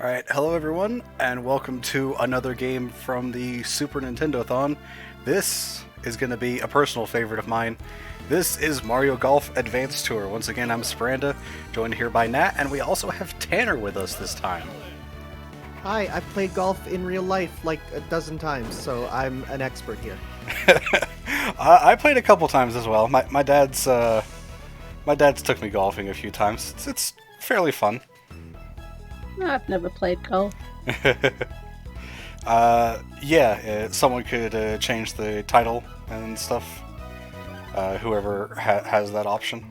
Alright, hello everyone, and welcome to another game from the Super Nintendothon. This is going to be a personal favorite of mine. This is Mario Golf Advanced Tour. Once again, I'm Spranda, joined here by Nat, and we also have Tanner with us this time. Hi, I've played golf in real life like a dozen times, so I'm an expert here. I played a couple times as well. My dad's took me golfing a few times. It's fairly fun. I've never played golf. Someone could change the title and stuff. Whoever has that option.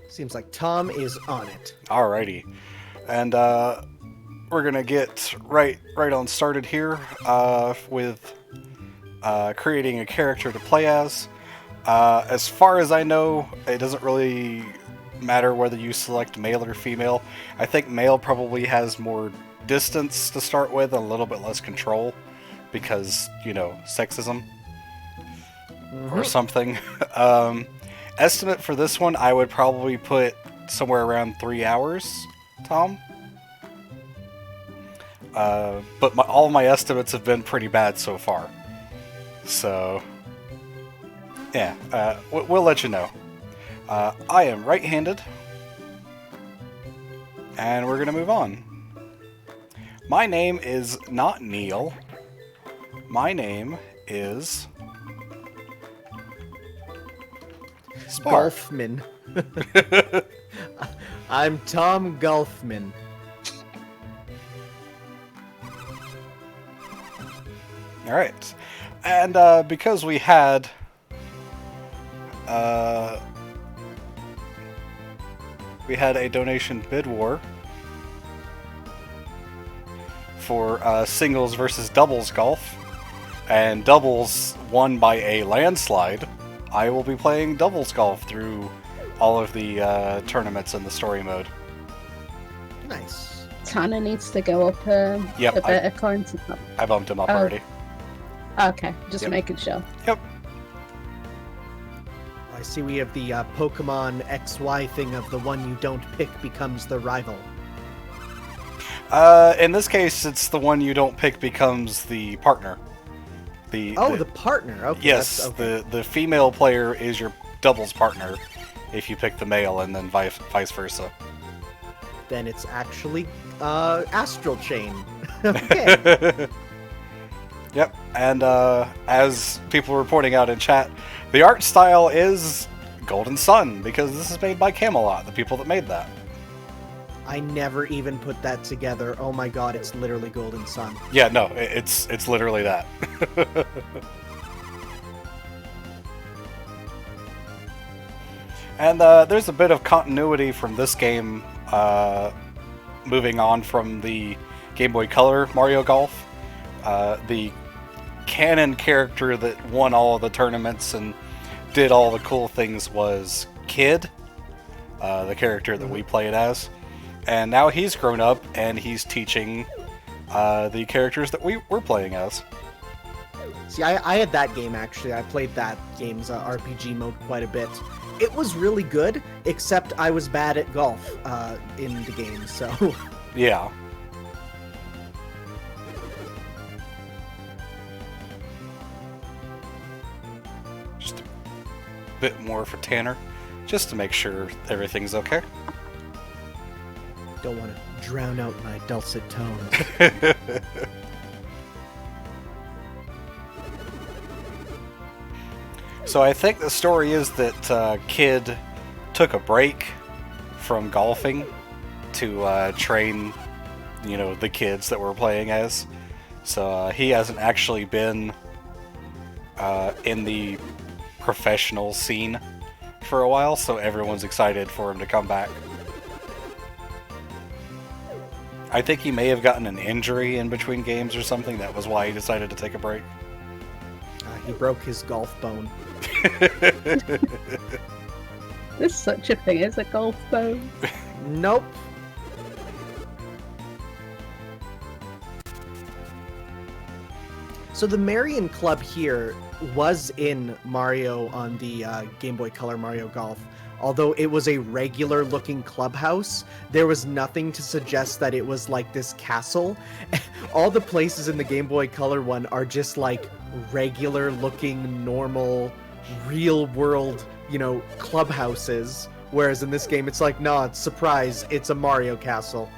Seems like Tom is on it. Alrighty, and we're gonna get right on started here with creating a character to play as. As far as I know, it doesn't really matter whether you select male or female. I think male probably has more distance to start with and a little bit less control because, you know, sexism or something. Estimate for this one, I would probably put somewhere around 3 hours, Tom. But all my estimates have been pretty bad so far. So, yeah, we'll let you know. I am right-handed, and we're going to move on. My name is not Neil. My name is Spark. Golfman. I'm Tom Golfman. Alright, and because we had a donation bid war for singles versus doubles golf, and doubles won by a landslide. I will be playing doubles golf through all of the tournaments in the story mode. Nice. Tanner needs to go up a bit according to that. I bumped him up already. Okay, just Yep. making sure. Yep. I see we have the Pokemon XY thing of the one you don't pick becomes the rival. In this case, it's the one you don't pick becomes the partner. The partner. Okay. Yes, okay. the female player is your doubles partner if you pick the male, and then vice versa. Then it's actually Astral Chain. Okay. Yep, and as people were pointing out in chat, the art style is Golden Sun, because this is made by Camelot, the people that made that. I never even put that together. Oh my god, it's literally Golden Sun. Yeah, no, it's literally that. And there's a bit of continuity from this game, moving on from the Game Boy Color Mario Golf. The canon character that won all of the tournaments and did all the cool things was Kid, the character that we played as. And now he's grown up and he's teaching the characters that we're playing as. See, I had that game actually. I played that game's RPG mode quite a bit. It was really good, except I was bad at golf in the game, so... Yeah. Just a bit more for Tanner, just to make sure everything's okay. Don't want to drown out my dulcet tones. So I think the story is that Kid took a break from golfing to train, you know, the kids that we're playing as. So he hasn't actually been in the professional scene for a while, so everyone's excited for him to come back. I think he may have gotten an injury in between games or something. That was why he decided to take a break. He broke his golf bone. There's such a thing as a golf bone. Nope. So the Marion Club here was in Mario on the Game Boy Color Mario Golf. although it was a regular looking clubhouse, there was nothing to suggest that it was like this castle. All the places in the Game Boy Color one are just like regular looking, normal, real world, clubhouses. Whereas in this game, it's like, nah, it's surprise, it's a Mario castle.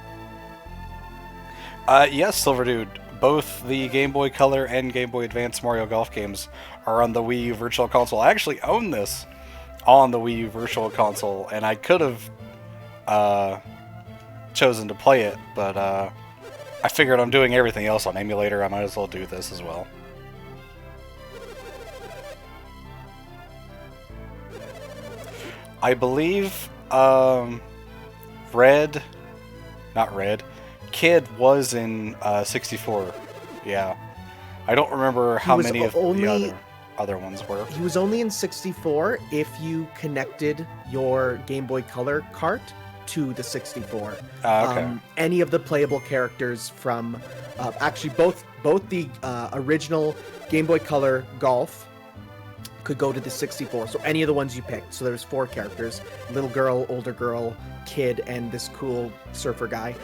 Yes, Silver Dude. Both the Game Boy Color and Game Boy Advance Mario Golf games are on the Wii U Virtual Console. I actually own this on the Wii U Virtual Console, and I could have chosen to play it, but I figured I'm doing everything else on emulator, I might as well do this as well. I believe Kid was in 64. Yeah. I don't remember how many of the other ones were. He was only in 64 if you connected your Game Boy Color cart to the 64. Okay. Any of the playable characters from actually both the original Game Boy Color Golf could go to the 64. So any of the ones you picked. So there's 4 characters: little girl, older girl, Kid, and this cool surfer guy.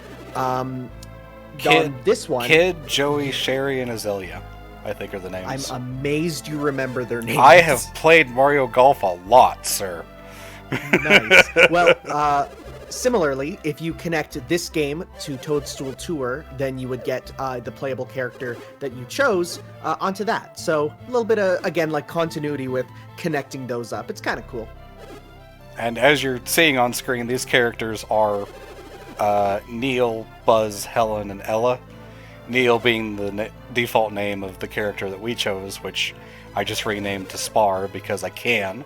This one, Kid, Joey, Sherry, and Azalea, I think are the names. I'm amazed you remember their names. I have played Mario Golf a lot, sir. Nice. Well, similarly, if you connect this game to Toadstool Tour, then you would get the playable character that you chose onto that. So a little bit of, again, like continuity with connecting those up. It's kind of cool. And as you're seeing on screen, these characters are Neil, Buzz, Helen, and Ella. Neil being the default name of the character that we chose, which I just renamed to Spar because I can.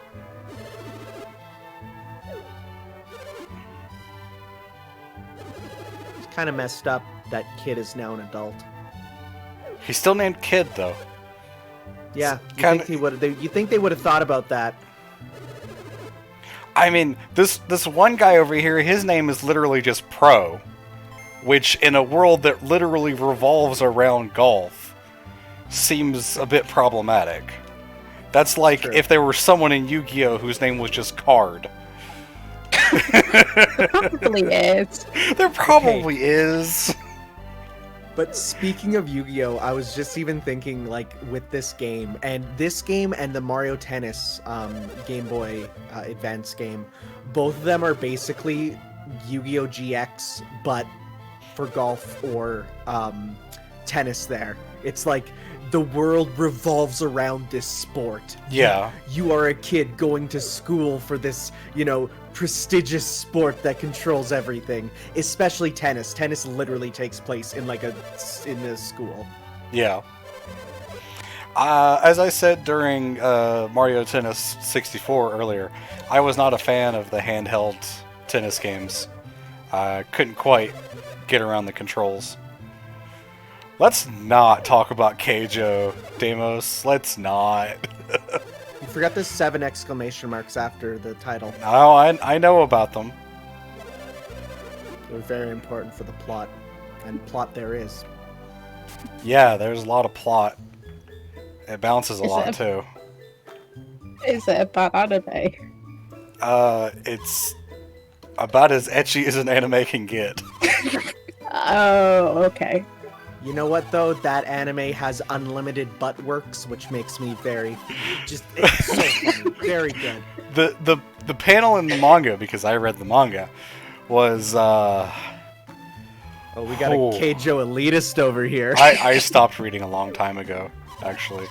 It's kind of messed up that Kid is now an adult. He's still named Kid, though. Yeah, you think they would have thought about that. I mean, this one guy over here, his name is literally just Pro, which in a world that literally revolves around golf seems a bit problematic. That's like if there were someone in Yu-Gi-Oh! Whose name was just Card. Probably is. There probably is. But speaking of Yu-Gi-Oh, I was just even thinking, like, with this game and the Mario Tennis Game Boy Advance game, both of them are basically Yu-Gi-Oh GX, but for golf or tennis there. It's like the world revolves around this sport. Yeah. You are a kid going to school for this, prestigious sport that controls everything, especially tennis. Tennis literally takes place in a school. Yeah. As I said during Mario Tennis 64 earlier, I was not a fan of the handheld tennis games. I couldn't quite get around the controls. Let's not talk about Keijo, Deimos. Let's not. You forgot the 7 exclamation marks after the title. Oh, I know about them. They're very important for the plot. And plot there is. Yeah, there's a lot of plot. It bounces a lot, too. Is it a bad anime? It's about as ecchi as an anime can get. Oh, okay. You know what, though? That anime has unlimited buttworks, which makes me it's so funny. Very good. The panel in the manga, because I read the manga, was, Oh, we got a Keijo elitist over here. I stopped reading a long time ago, actually.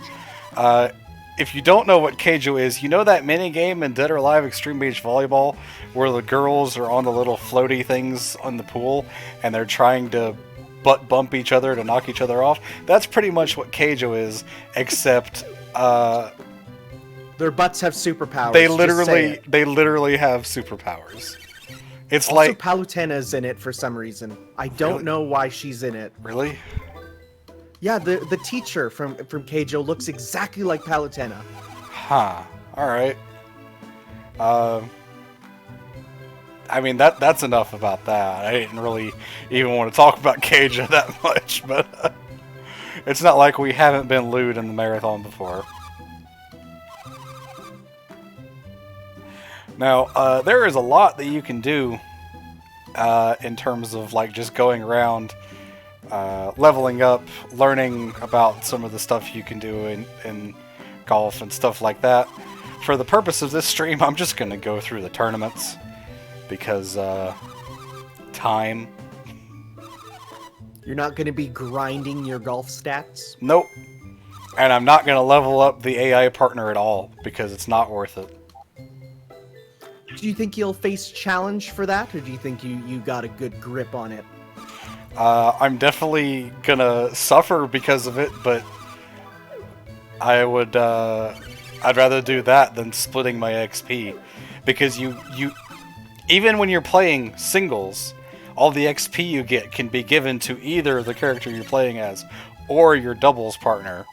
If you don't know what Keijo is, you know that minigame in Dead or Alive Extreme Beach Volleyball where the girls are on the little floaty things on the pool and they're trying to butt bump each other to knock each other off? That's pretty much what Keijo is, except their butts have superpowers. They literally have superpowers. It's also, like Palutena's in it for some reason. I don't know why she's in it. Really? Yeah, the teacher from Keijo looks exactly like Palutena. Huh. Alright. I mean, that's enough about that. I didn't really even want to talk about Keijo that much, but it's not like we haven't been lewd in the marathon before. Now, there is a lot that you can do in terms of like just going around, leveling up, learning about some of the stuff you can do in golf and stuff like that. For the purpose of this stream, I'm just going to go through the tournaments because time. You're not going to be grinding your golf stats? Nope. And I'm not going to level up the AI partner at all because it's not worth it. Do you think you'll face challenge for that, or do you think you got a good grip on it? I'm definitely gonna suffer because of it, but I would, I'd rather do that than splitting my XP. Because you even when you're playing singles, all the XP you get can be given to either the character you're playing as, or your doubles partner.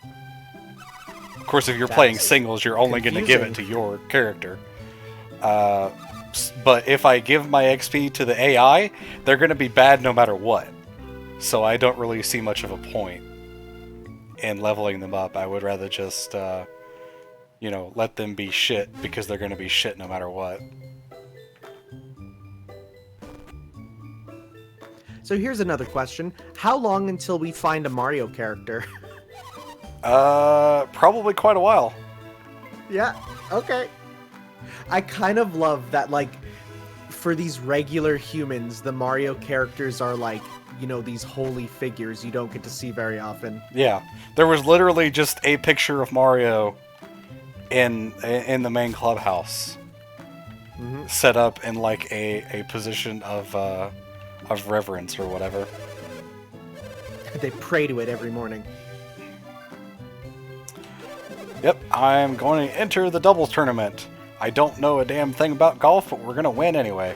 Of course, if you're playing singles, you're only gonna give it to your character. But if I give my XP to the AI, they're going to be bad no matter what. So I don't really see much of a point in leveling them up. I would rather just, you know, let them be shit because they're going to be shit no matter what. So here's another question. How long until we find a Mario character? Probably quite a while. Yeah, okay. I kind of love that, like, for these regular humans, the Mario characters are like, you know, these holy figures you don't get to see very often. Yeah. There was literally just a picture of Mario in the main clubhouse. Mm-hmm. Set up in, like, a position of reverence or whatever. They pray to it every morning. Yep, I'm going to enter the doubles tournament. I don't know a damn thing about golf, but we're going to win anyway.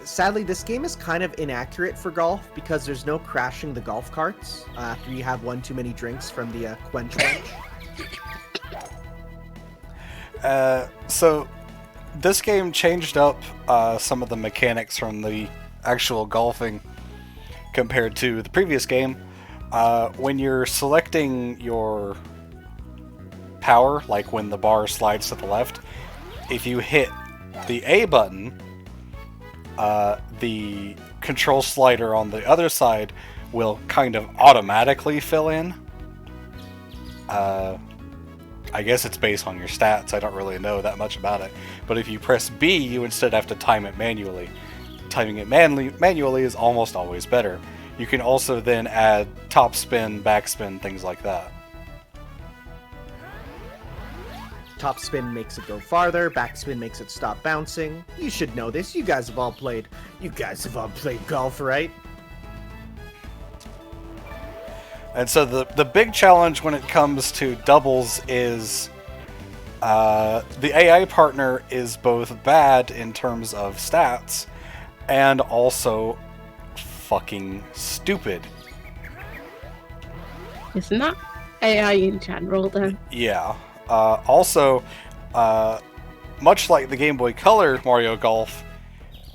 Sadly, this game is kind of inaccurate for golf because there's no crashing the golf carts after you have one too many drinks from the quench wench. So this game changed up some of the mechanics from the actual golfing compared to the previous game. When you're selecting your power, like when the bar slides to the left, if you hit the A button, the control slider on the other side will kind of automatically fill in. I guess it's based on your stats. I don't really know that much about it. But if you press B, you instead have to time it manually. Timing it manually is almost always better. You can also then add top spin, backspin, things like that. Top spin makes it go farther, backspin makes it stop bouncing. You should know this. You guys have all played golf, right? And so the big challenge when it comes to doubles is the AI partner is both bad in terms of stats and also fucking stupid. Isn't that AI in general, though? Yeah. Also, much like the Game Boy Color Mario Golf,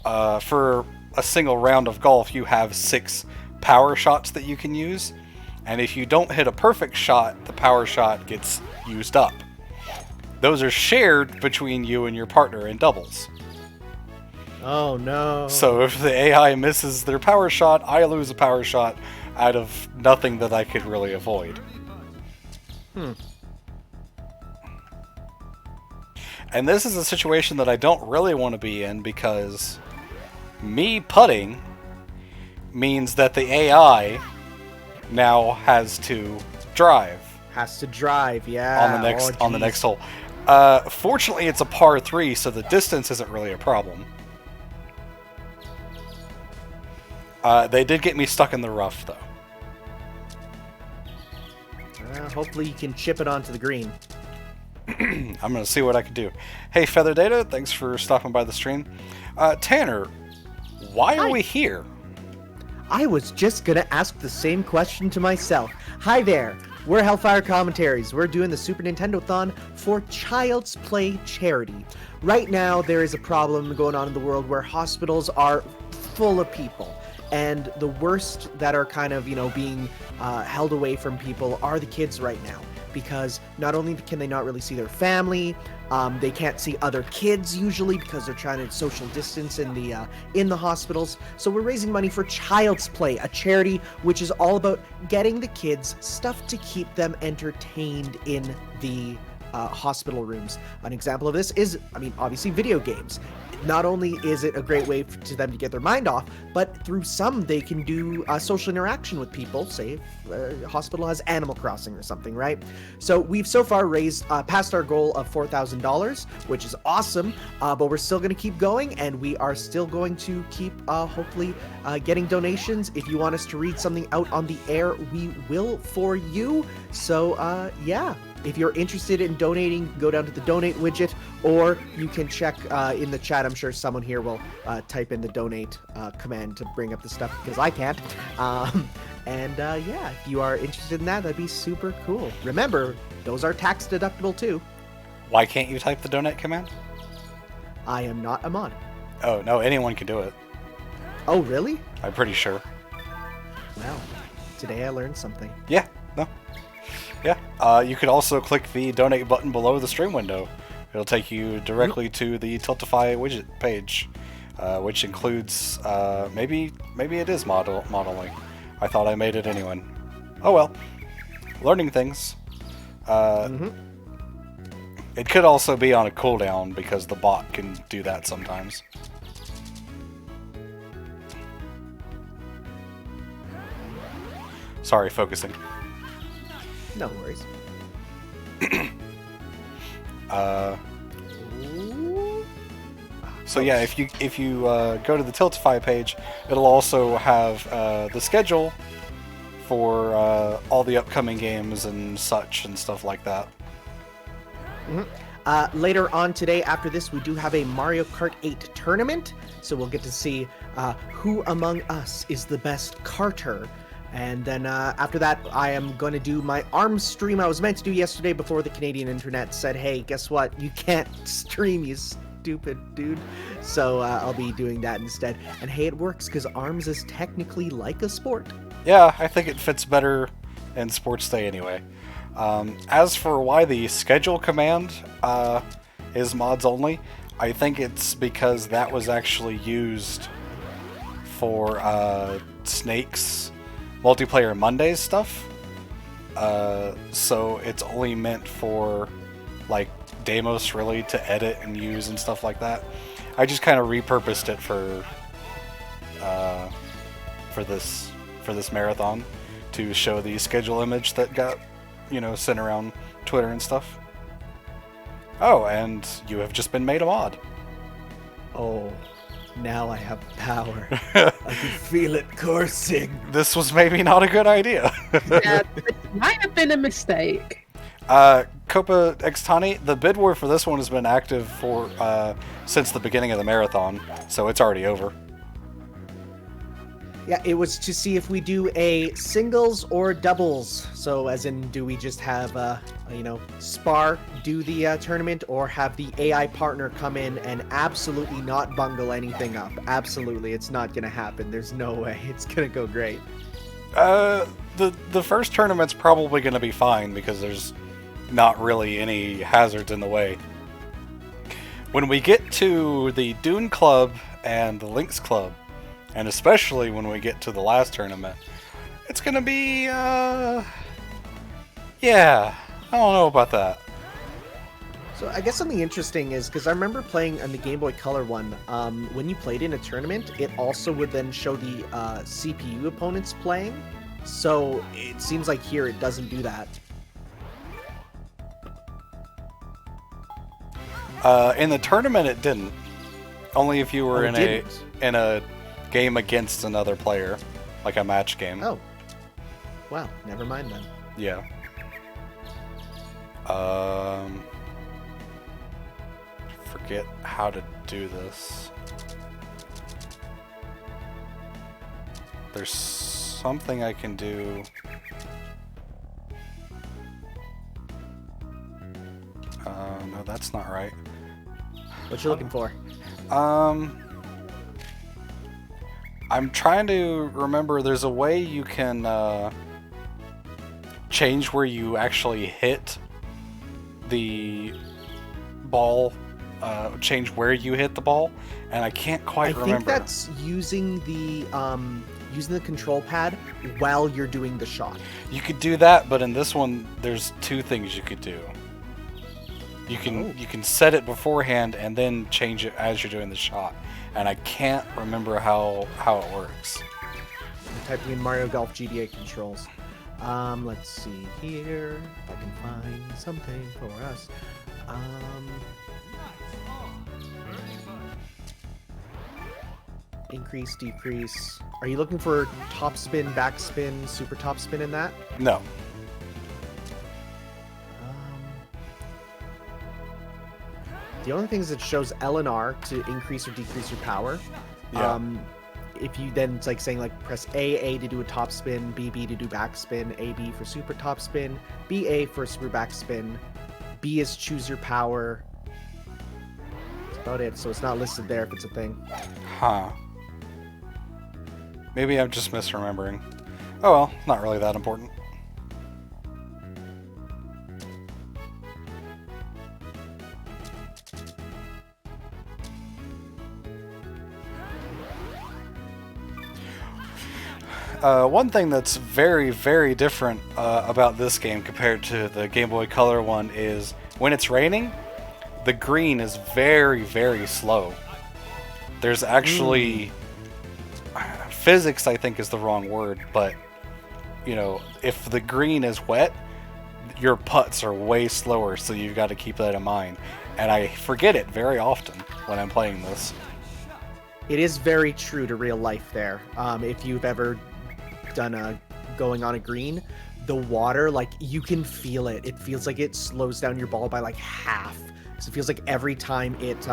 for a single round of golf, you have 6 power shots that you can use. And if you don't hit a perfect shot, the power shot gets used up. Those are shared between you and your partner in doubles. Oh no. So if the AI misses their power shot, I lose a power shot out of nothing that I could really avoid. And this is a situation that I don't really want to be in because me putting means that the AI now has to drive. Has to drive, yeah. On the next hole. Fortunately, it's a par 3, so the distance isn't really a problem. They did get me stuck in the rough, though. Hopefully you can chip it onto the green. I'm going to see what I can do. Hey, Feather Data, thanks for stopping by the stream. Tanner, why are we here? I was just gonna ask the same question to myself. Hi there, we're Hellfire Commentaries. We're doing the Super Nintendothon for Child's Play charity. Right now, there is a problem going on in the world where hospitals are full of people. And the worst that are kind of, being held away from people are the kids right now. Because not only can they not really see their family, they can't see other kids usually because they're trying to social distance in the hospitals. So we're raising money for Child's Play, a charity which is all about getting the kids stuff to keep them entertained in the hospital rooms. An example of this is, obviously video games. Not only is it a great way to them to get their mind off, but through some they can do social interaction with people, say if a hospital has Animal Crossing or something, right? So we've so far raised past our goal of $4,000, which is awesome, but we're still going to keep going, and we are still going to keep hopefully getting donations. If you want us to read something out on the air, we will for you. So yeah. If you're interested in donating, go down to the donate widget, or you can check in the chat. I'm sure someone here will type in the donate command to bring up the stuff because I can't. Yeah, if you are interested in that, that'd be super cool. Remember, those are tax deductible too. Why can't you type the donate command? I am not a mod. Oh, no, anyone can do it. Oh, really? I'm pretty sure. Wow. Today I learned something. Yeah, no. Yeah, you could also click the donate button below the stream window. It'll take you directly to the Tiltify widget page, which includes, maybe it is modeling. I thought I made it anyway. Oh well, learning things. It could also be on a cooldown because the bot can do that sometimes. Sorry, focusing. No worries. So yeah, if you go to the Tiltify page, it'll also have the schedule for all the upcoming games and such and stuff like that. Later on today, after this, we do have a Mario Kart 8 tournament, so we'll get to see who among us is the best karter. And then after that, I am going to do my ARMS stream I was meant to do yesterday before the Canadian internet said, hey, guess what? You can't stream, you stupid dude. So I'll be doing that instead. And hey, it works because ARMS is technically like a sport. Yeah, I think it fits better in Sports Day anyway. As for why the schedule command is mods only, I think it's because that was actually used for Snake's Multiplayer Mondays stuff, so it's only meant for like Deimos really to edit and use and stuff like that. I just kind of repurposed it for this marathon to show the schedule image that got sent around Twitter and stuff. Oh, and you have just been made a mod. Oh. Now I have power. I can feel it coursing. This was maybe not a good idea. Yeah, it might have been a mistake. Copa Extani, the bid war for this one has been active for since the beginning of the marathon, so it's already over. Yeah, it was to see if we do a singles or doubles. So as in, do we just have, Spar do the tournament, or have the AI partner come in and absolutely not bungle anything up? Absolutely, it's not going to happen. There's no way. It's going to go great. The first tournament's probably going to be fine because there's not really any hazards in the way. When we get to the Dune Club and the Lynx Club, and especially when we get to the last tournament, it's gonna be, yeah, I don't know about that. So I guess something interesting is, because I remember playing on the Game Boy Color one, when you played in a tournament, it also would then show the CPU opponents playing. So it seems like here it doesn't do that. In the tournament it didn't. Only if you were in a game against another player, like a match game. Oh. Wow, never mind then. Yeah. Forget how to do this. There's something I can do. No, that's not right. What you looking for? I'm trying to remember. There's a way you can change where you actually hit the ball. Change where you hit the ball, and I can't quite remember. I think that's using the control pad while you're doing the shot. You could do that, but in this one, there's two things you could do. You can set it beforehand and then change it as you're doing the shot, and I can't remember how it works. I'm typing in Mario Golf GDA controls. Let's see here if I can find something for us. Increase, decrease. Are you looking for top spin, back spin, super top spin in that? No. The only thing is it shows L and R to increase or decrease your power. Yeah. If you then, it's like saying like press A to do a top spin, B to do back spin, AB for super top spin, BA for super back spin, B is choose your power. That's about it. So it's not listed there if it's a thing. Huh. Maybe I'm just misremembering. Oh well, not really that important. One thing that's very, very different about this game compared to the Game Boy Color one is when it's raining, the green is very, very slow. There's actually... Physics, I think, is the wrong word, but, you know, if the green is wet, your putts are way slower, so you've got to keep that in mind. And I forget it very often when I'm playing this. It is very true to real life there. If you've ever done going on a green, the water, like, you can feel it. It feels like it slows down your ball by like half. So it feels like every time it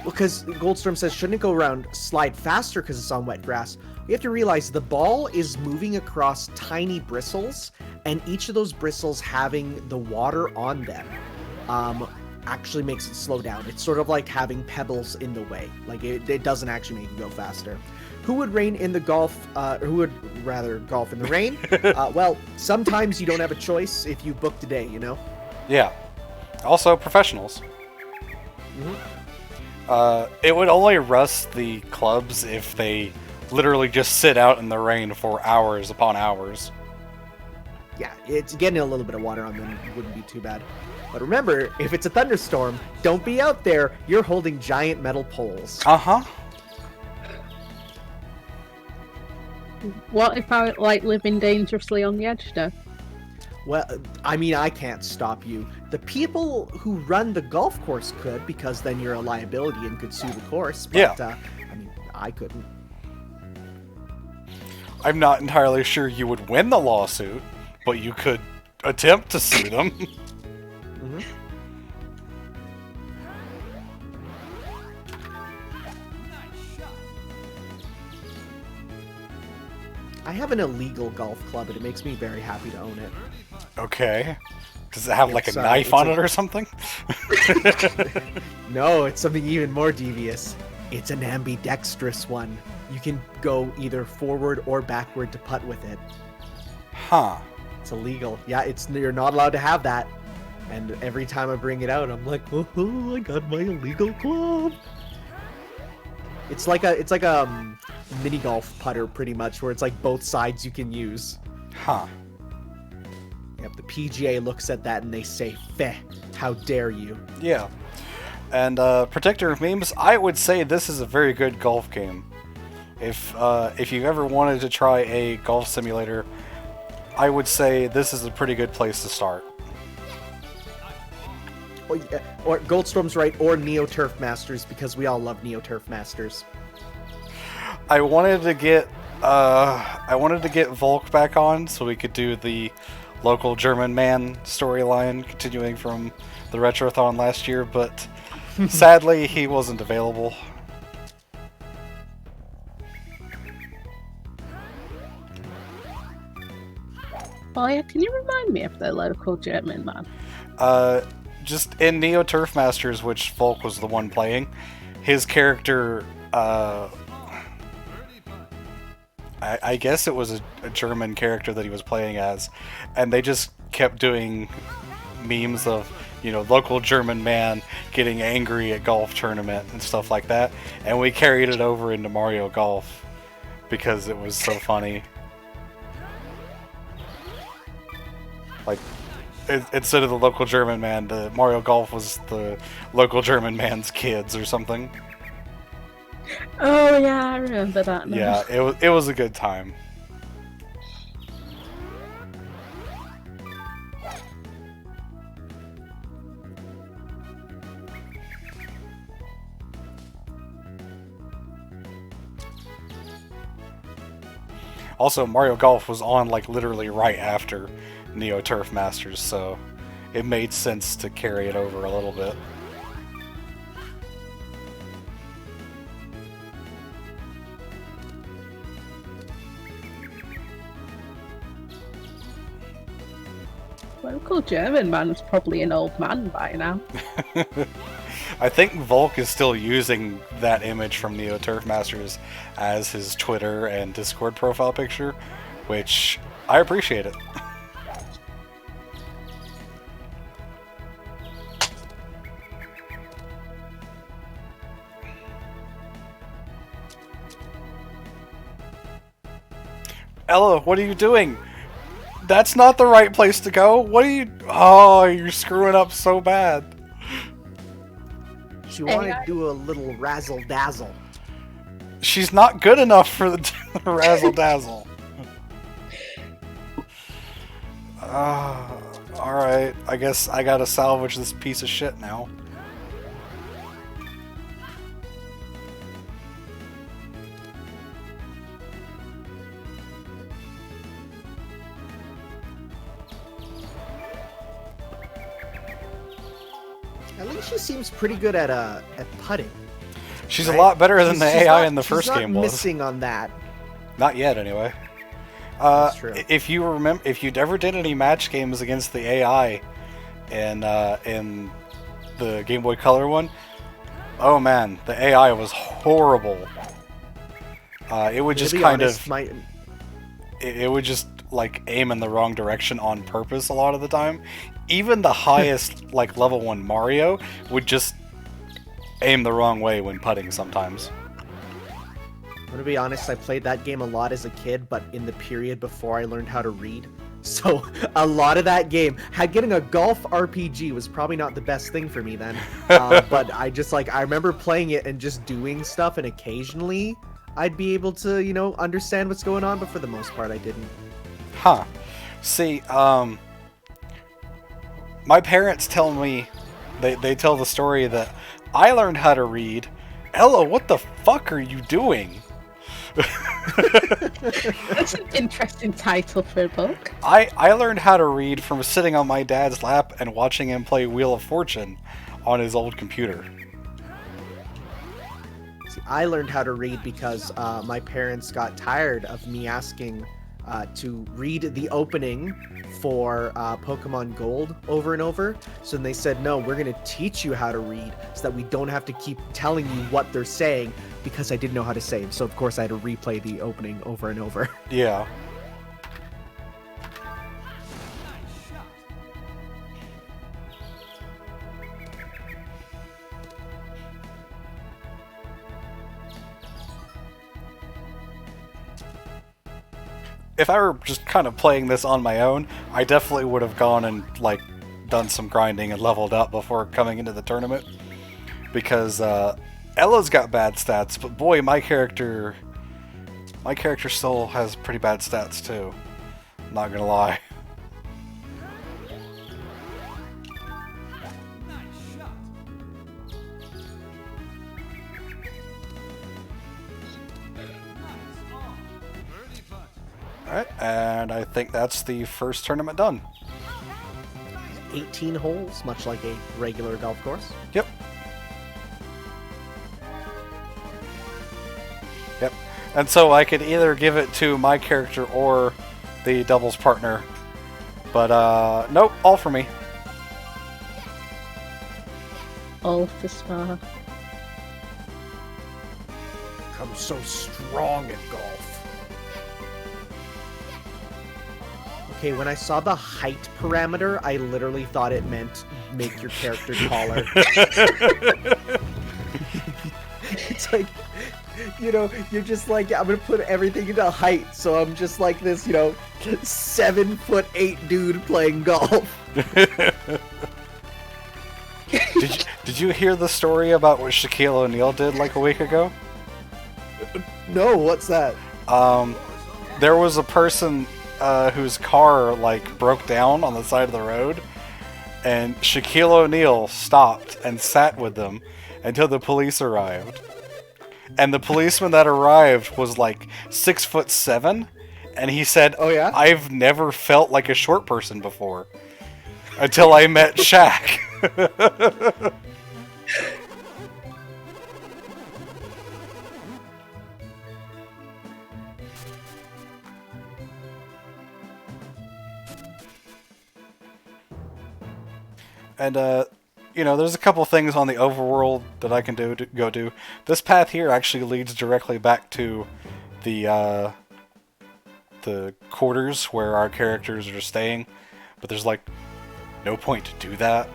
because Goldstorm says, shouldn't it go around slide faster because it's on wet grass? You have to realize the ball is moving across tiny bristles, and each of those bristles having the water on them actually makes it slow down. It's sort of like having pebbles in the way. Like, it doesn't actually make it go faster. Who would rain in the golf, or who would rather golf in the rain? Well, sometimes you don't have a choice if you book today, you know? Yeah. Also, professionals. Mm-hmm. It would only rust the clubs if they literally just sit out in the rain for hours upon hours. Yeah, it's getting a little bit of water on them wouldn't be too bad. But remember, if it's a thunderstorm, don't be out there. You're holding giant metal poles. Uh-huh. What if I, like, living dangerously on the edge, though? Well, I mean, I can't stop you. The people who run the golf course could, because then you're a liability and could sue the course. But, yeah. I mean, I couldn't. I'm not entirely sure you would win the lawsuit, but you could attempt to sue them. Mm-hmm. I have an illegal golf club, and it makes me very happy to own it. Okay. Does it have like a knife on it or something? No, it's something even more devious. It's an ambidextrous one. You can go either forward or backward to putt with it. Huh. It's illegal. Yeah, you're not allowed to have that. And every time I bring it out, I'm like, oh, I got my illegal club. It's like a mini golf putter, pretty much, where it's like both sides you can use. Huh. Yep, the PGA looks at that and they say, "Feh, how dare you?" Yeah. And Protector of Memes, I would say this is a very good golf game. If you ever wanted to try a golf simulator, I would say this is a pretty good place to start. Or Goldstorm's right, or Neo Turf Masters, because we all love Neo Turf Masters. I wanted to get Volk back on so we could do the local German man storyline continuing from the Retrothon last year, but sadly he wasn't available. Oh yeah, can you remind me of the local German man? Just in Neo Turf Masters, which Volk was the one playing, his character I guess it was a German character that he was playing as, and they just kept doing memes of, you know, local German man getting angry at golf tournament and stuff like that, and we carried it over into Mario Golf because it was so funny. Like, instead of the local German man, the Mario Golf was the local German man's kids or something. Oh yeah, I remember that now. Yeah, it was a good time. Also, Mario Golf was on like literally right after Neo Turf Masters, so it made sense to carry it over a little bit. Local German man's probably an old man by now. I think Volk is still using that image from Neo Turf Masters as his Twitter and Discord profile picture, which I appreciate it. Ella, what are you doing? That's not the right place to go. What are you... Oh, you're screwing up so bad. She wanted to do a little razzle-dazzle. She's not good enough for the razzle-dazzle. Alright, I guess I gotta salvage this piece of shit now. At least she seems pretty good at putting. She's right? a lot better than the AI not, in the first game was. Missing on that. Not yet, anyway. That's true. If you remember, if you'd ever did any match games against the AI in the Game Boy Color one, oh man, the AI was horrible. It would just kind of, it would just like aim in the wrong direction on purpose a lot of the time. Even the highest like level 1 Mario would just aim the wrong way when putting sometimes. I'm gonna be honest, I played that game a lot as a kid, but in the period before I learned how to read. So a lot of that game, getting a golf RPG was probably not the best thing for me then. But I just I remember playing it and just doing stuff, and occasionally I'd be able to, you know, understand what's going on, but for the most part I didn't. Huh. See, my parents tell me, they tell the story that I learned how to read. Ella, what the fuck are you doing? That's an interesting title for a book. I learned how to read from sitting on my dad's lap and watching him play Wheel of Fortune on his old computer. See, I learned how to read because my parents got tired of me asking to read the opening for Pokemon Gold over and over. So then they said, no, we're going to teach you how to read so that we don't have to keep telling you what they're saying, because I didn't know how to say it. So of course I had to replay the opening over and over. Yeah. If I were just kind of playing this on my own, I definitely would have gone and like done some grinding and leveled up before coming into the tournament. Because Ella's got bad stats, but boy, my character still has pretty bad stats too. Not gonna lie. Alright, and I think that's the first tournament done. 18 holes, much like a regular golf course. Yep. Yep. And so I could either give it to my character or the doubles partner. But, nope, all for me. All for Spa. I'm so strong at golf. Okay, when I saw the height parameter, I literally thought it meant make your character taller. It's like, you know, you're just like, I'm gonna put everything into height, so I'm just like this, you know, 7'8" dude playing golf. Did you hear the story about what Shaquille O'Neal did like a week ago? No, what's that? There was a person whose car like broke down on the side of the road, and Shaquille O'Neal stopped and sat with them until the police arrived. And the policeman that arrived was like 6'7", and he said, Oh, yeah? "I've never felt like a short person before until I met Shaq." And, you know, there's a couple things on the overworld that I can go do. This path here actually leads directly back to the quarters where our characters are staying, but there's, like, no point to do that.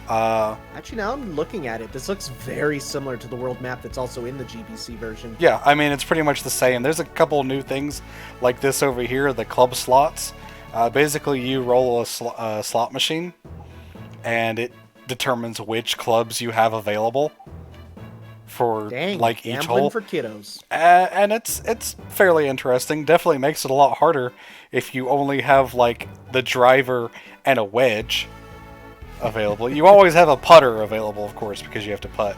Actually, now I'm looking at it. This looks very similar to the world map that's also in the GBC version. Yeah, I mean, it's pretty much the same. There's a couple new things like this over here, the club slots. Basically, you roll a slot machine, and it determines which clubs you have available for like each hole. For kiddos. And it's fairly interesting. Definitely makes it a lot harder if you only have like the driver and a wedge available. You always have a putter available, of course, because you have to putt.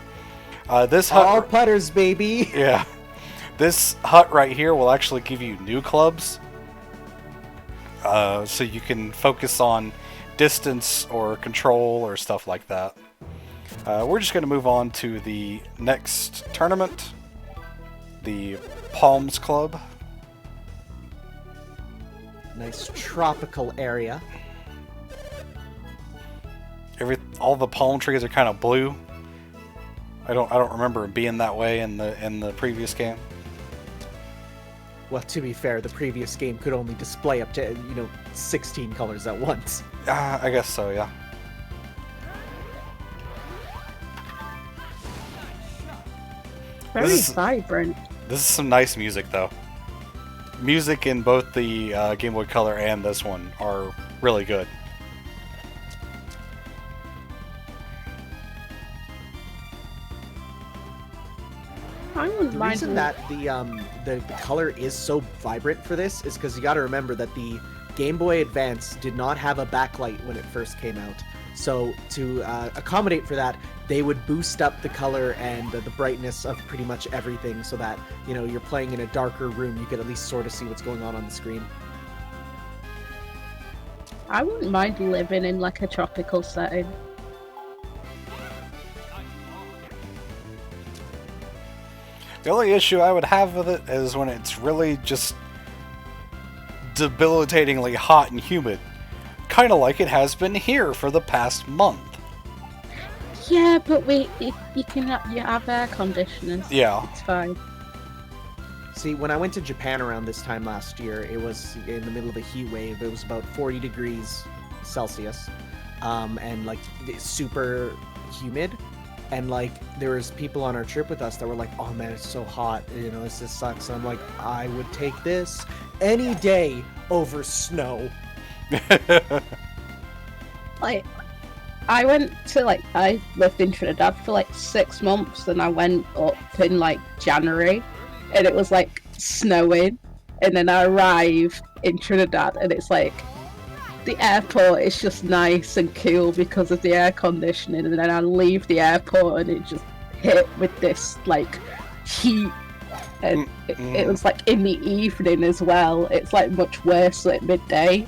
This hut, all putters, baby. Yeah, this hut right here will actually give you new clubs. So you can focus on distance or control or stuff like that. We're just going to move on to the next tournament, the Palms Club. Nice tropical area. All the palm trees are kind of blue. I don't remember it being that way in the previous game. Well, to be fair, the previous game could only display up to, 16 colors at once. I guess so, yeah. Very vibrant. This is some nice music, though. Music in both the Game Boy Color and this one are really good. I wouldn't The mind reason that the color is so vibrant for this is because you got to remember that the Game Boy Advance did not have a backlight when it first came out. So to accommodate for that, they would boost up the color and the brightness of pretty much everything, so that you're playing in a darker room, you could at least sort of see what's going on the screen. I wouldn't mind living in like a tropical setting. The only issue I would have with it is when it's really just debilitatingly hot and humid. Kind of like it has been here for the past month. Yeah, but you have air conditioning. Yeah. It's fine. See, when I went to Japan around this time last year, it was in the middle of a heat wave. It was about 40 degrees Celsius, and like super humid. And like there was people on our trip with us that were like, "Oh man, it's so hot. This just sucks." And I'm like, "I would take this any day over snow." Like, I went to I lived in Trinidad for 6 months, and I went up in January, and it was snowing, and then I arrived in Trinidad, and it's the airport is just nice and cool because of the air conditioning, and then I leave the airport and it just hit with this heat, and it was in the evening as well. It's much worse at midday.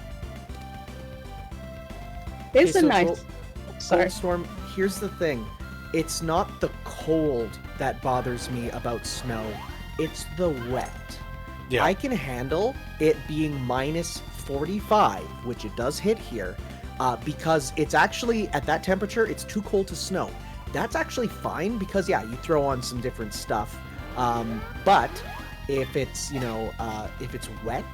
It's a nice. Sorry. Storm, here's the thing. It's not the cold that bothers me about snow. It's the wet. Yeah. I can handle it being minus 45, which it does hit here, because it's actually, at that temperature, it's too cold to snow. That's actually fine, because, yeah, you throw on some different stuff. But if it's, if it's wet,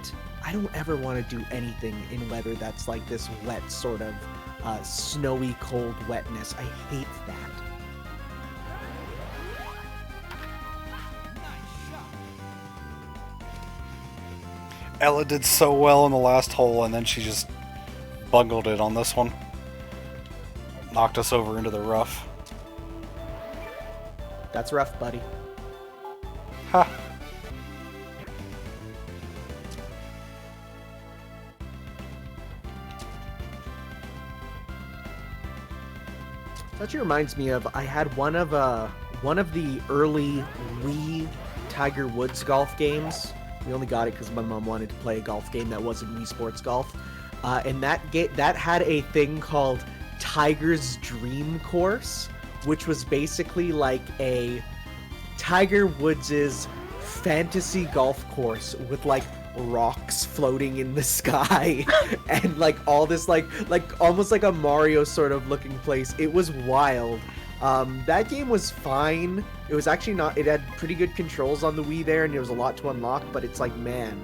I don't ever want to do anything in weather that's like this wet sort of snowy, cold wetness. I hate that. Ella did so well in the last hole, and then she just bungled it on this one. Knocked us over into the rough. That's rough, buddy. Ha! That actually reminds me of, I had one of the early Wii Tiger Woods golf games. We only got it because my mom wanted to play a golf game that wasn't Wii Sports Golf. And that had a thing called Tiger's Dream Course, which was basically like a Tiger Woods' fantasy golf course with like rocks floating in the sky and like all this like almost like a Mario sort of looking place. It was wild. That game was fine. It was actually not, it had pretty good controls on the Wii there, and there was a lot to unlock, but it's like, man,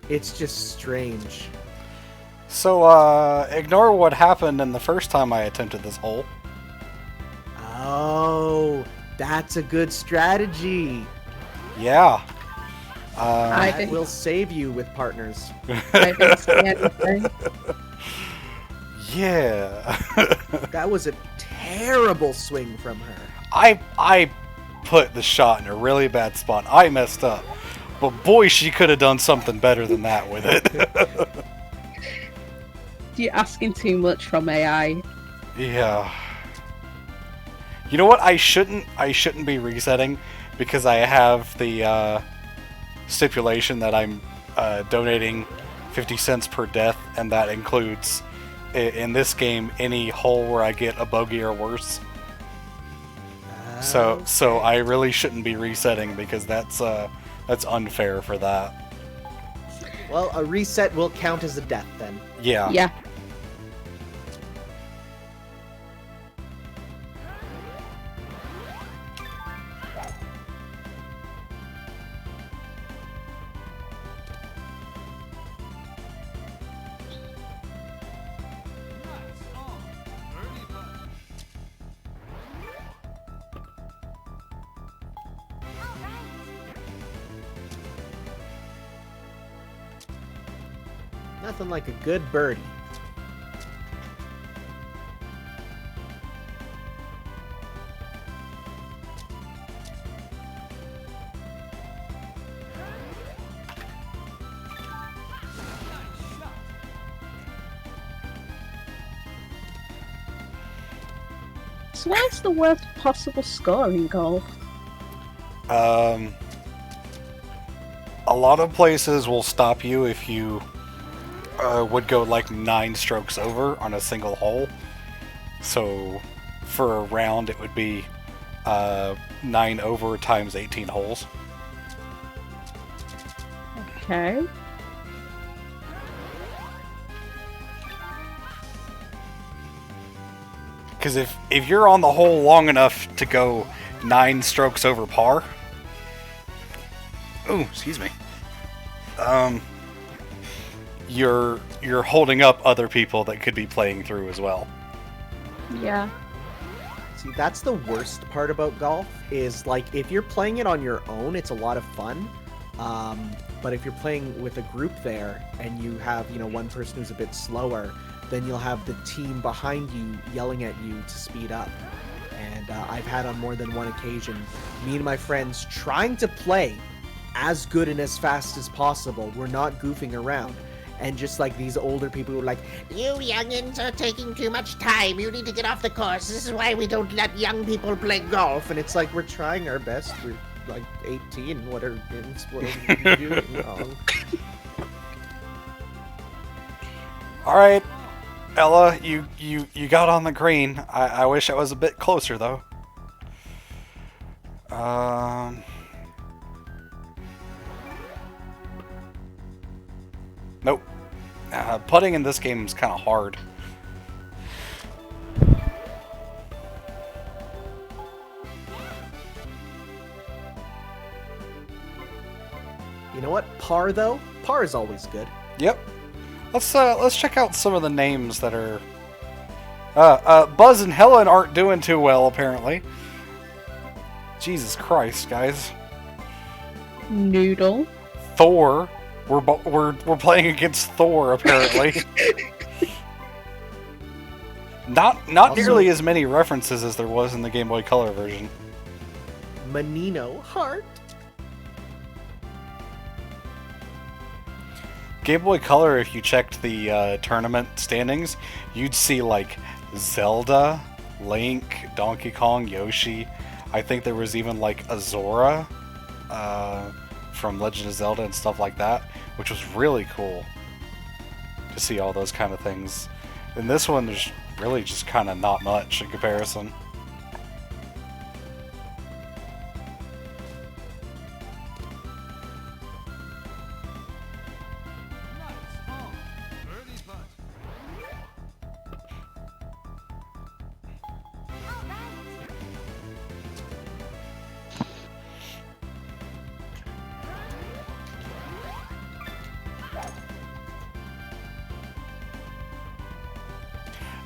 it's just strange. So, ignore what happened in the first time I attempted this hole. Oh, that's a good strategy. Yeah. That will save you with partners. I didn't see anything. Yeah. That was a terrible swing from her. I put the shot in a really bad spot. I messed up. But boy, she could have done something better than that with it. You're asking too much from AI. Yeah. You know what? I shouldn't be resetting because I have the stipulation that I'm donating 50 cents per death, and that includes in this game any hole where I get a bogey or worse. So I really shouldn't be resetting because that's unfair for that. Well, a reset will count as a death then. Yeah. Yeah. Nothing like a good birdie. So what's the worst possible score in golf? A lot of places will stop you if you would go like 9 strokes over on a single hole. So for a round, it would be 9 over times 18 holes. Okay. Because if you're on the hole long enough to go 9 strokes over par, oh, excuse me, you're holding up other people that could be playing through as well. Yeah. See, that's the worst part about golf, is like if you're playing it on your own, it's a lot of fun. But if you're playing with a group there and you have, one person who's a bit slower, then you'll have the team behind you yelling at you to speed up. And I've had on more than one occasion, me and my friends trying to play as good and as fast as possible. We're not goofing around. And just like these older people who are like, "You youngins are taking too much time. You need to get off the course. This is why we don't let young people play golf." and it's like, we're trying our best. We're like 18. What are we doing wrong? All right, Ella, you got on the green. I wish I was a bit closer though. Nope. Putting in this game is kind of hard. You know what? Par, though? Par is always good. Yep. Let's check out some of the names that are. Buzz and Helen aren't doing too well apparently. Jesus Christ, guys. Noodle. Thor. We're playing against Thor apparently. Not nearly as many references as there was in the Game Boy Color version. Menino Heart. Game Boy Color, if you checked the tournament standings, you'd see like Zelda, Link, Donkey Kong, Yoshi. I think there was even like Azora from Legend of Zelda and stuff like that, which was really cool to see all those kind of things. In this one, there's really just kind of not much in comparison.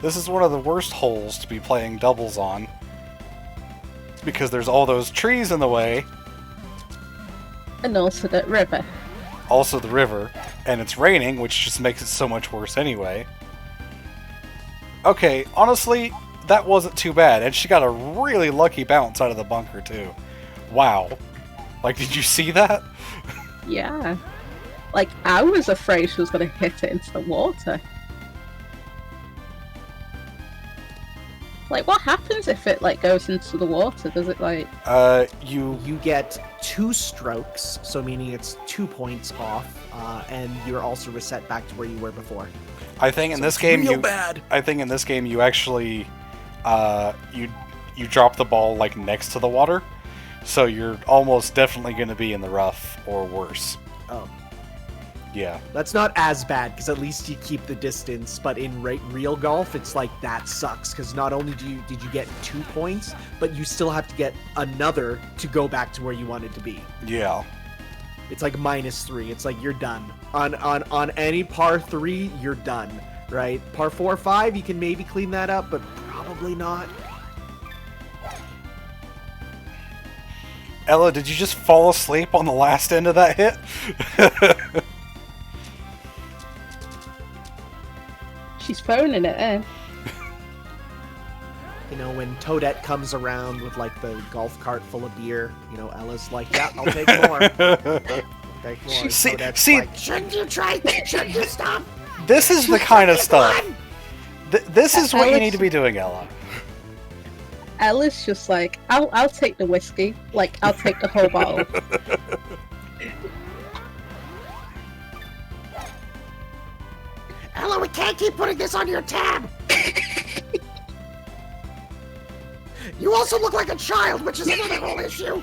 This is one of the worst holes to be playing doubles on, because there's all those trees in the way. And also that river. Also the river, and it's raining, which just makes it so much worse anyway. Okay, honestly, that wasn't too bad, and she got a really lucky bounce out of the bunker too. Wow. Like, did you see that? Yeah. Like, I was afraid she was going to hit it into the water. Like, what happens if it, like, goes into the water? Does it, like... You get 2 strokes, so meaning it's 2 points off, and you're also reset back to where you were before. I think in So this it's game real bad. I think in this game you actually you drop the ball like next to the water, so you're almost definitely going to be in the rough or worse. Oh. Yeah. That's not as bad, because at least you keep the distance, but in real golf, it's like, that sucks, because not only did you get 2 points, but you still have to get another to go back to where you wanted to be. Yeah. It's like -3. It's like, you're done. On any par 3, you're done, right? Par 4 or 5, you can maybe clean that up, but probably not. Ella, did you just fall asleep on the last end of that hit? She's phoning it in. You know, when Toadette comes around with, like, the golf cart full of beer, you know, Ella's like, yeah, I'll take more. Take more. See, Toadette's see, like, Shouldn't you try? Shouldn't you stop? this is the kind of stuff. One. This is what you Alex- need to be doing, Ella. Ella's just like, I'll take the whiskey. Like, I'll take the whole bottle. Ella, we can't keep putting this on your tab. You also look like a child, which is another whole issue.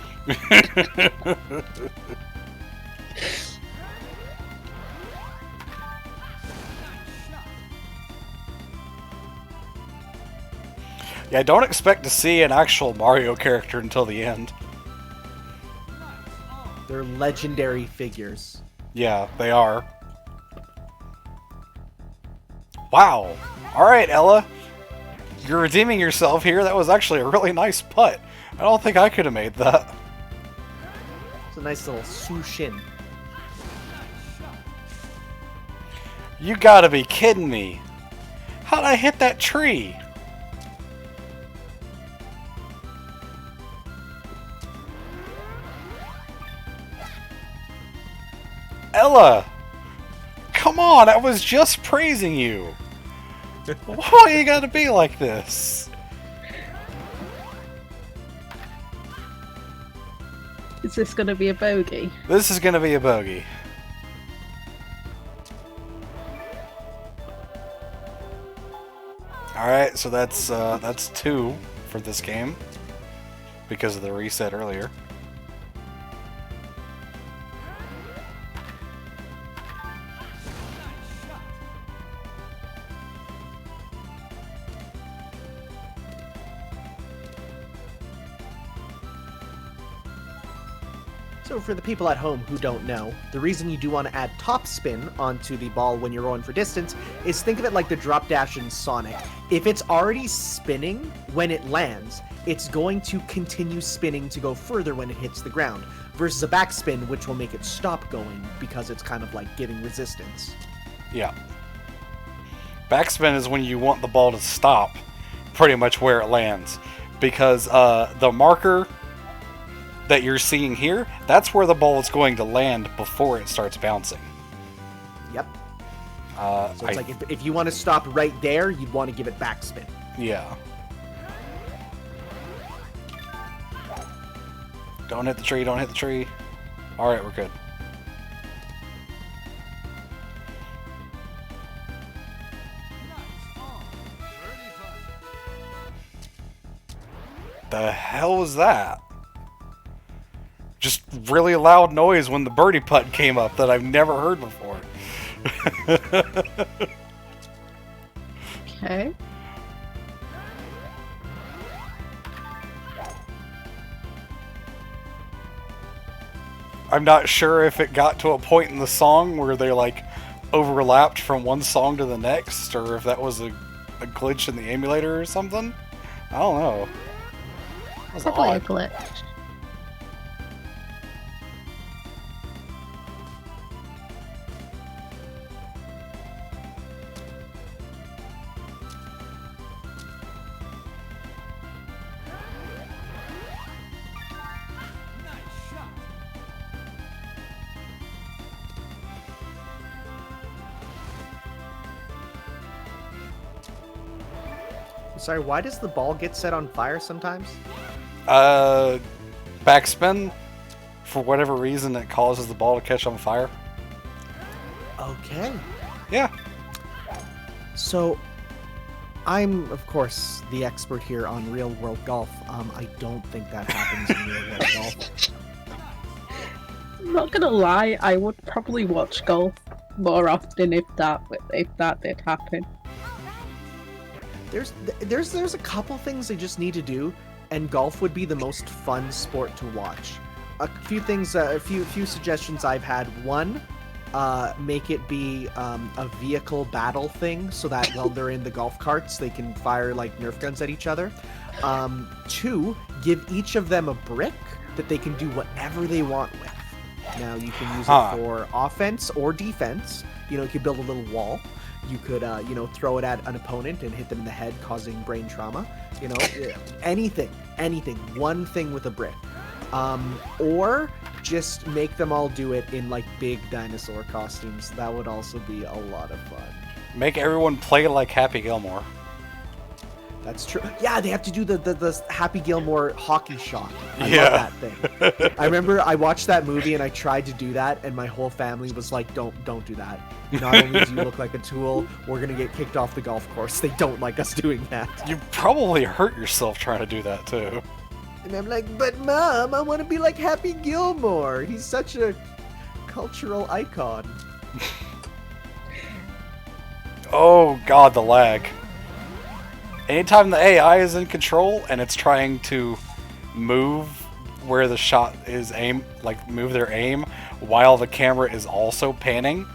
Yeah, don't expect to see an actual Mario character until the end. they're legendary figures. Yeah, they are. Wow. Alright, Ella. You're redeeming yourself here. That was actually a really nice putt. I don't think I could have made that. It's a nice little sushin. You gotta be kidding me. How'd I hit that tree? Ella! Come on, I was just praising you. Why you gotta be like this? Is this going to be a bogey? This is gonna be a bogey. Alright, so that's 2 for this game because of the reset earlier. So for the people at home who don't know, the reason you do want to add top spin onto the ball when you're rolling for distance is think of it like the drop dash in Sonic. If it's already spinning when it lands, it's going to continue spinning to go further when it hits the ground, versus a backspin, which will make it stop going because it's kind of like giving resistance. Yeah. Backspin is when you want the ball to stop pretty much where it lands, because the marker that you're seeing here, that's where the ball is going to land before it starts bouncing. Yep. So it's like if you want to stop right there, you'd want to give it backspin. Yeah. Don't hit the tree, don't hit the tree. Alright, we're good. The hell was that? Just really loud noise when the birdie putt came up that I've never heard before. Okay. I'm not sure if it got to a point in the song where they like overlapped from one song to the next, or if that was a glitch in the emulator or something. I don't know. That was Probably a odd. glitch. Sorry, why does the ball get set on fire sometimes? Backspin. For whatever reason, it causes the ball to catch on fire. Okay. Yeah. So, I'm, of course, the expert here on real-world golf. I don't think that happens in real-world golf. I'm not gonna lie, I would probably watch golf more often if that did happen. There's a couple things they just need to do, and golf would be the most fun sport to watch. A few things, a few suggestions I've had. One, make it be a vehicle battle thing, so that while they're in the golf carts, they can fire like Nerf guns at each other. Two, give each of them a brick that they can do whatever they want with. Now you can use it for offense or defense. You know, you could build a little wall. You could, throw it at an opponent and hit them in the head, causing brain trauma. You know, anything. One thing with a brick. Or just make them all do it in, like, big dinosaur costumes. That would also be a lot of fun. Make everyone play like Happy Gilmore. That's true. Yeah, they have to do the Happy Gilmore hockey shot. I Yeah. love that thing. I remember I watched that movie and I tried to do that, and my whole family was like, "Don't do that. Not only do you look like a tool, we're gonna get kicked off the golf course. They don't like us doing that." You probably hurt yourself trying to do that too. And I'm like, "But Mom, I want to be like Happy Gilmore. He's such a cultural icon." Oh god, the lag. Anytime the AI is in control and it's trying to move where the shot is aimed, like move their aim, while the camera is also panning,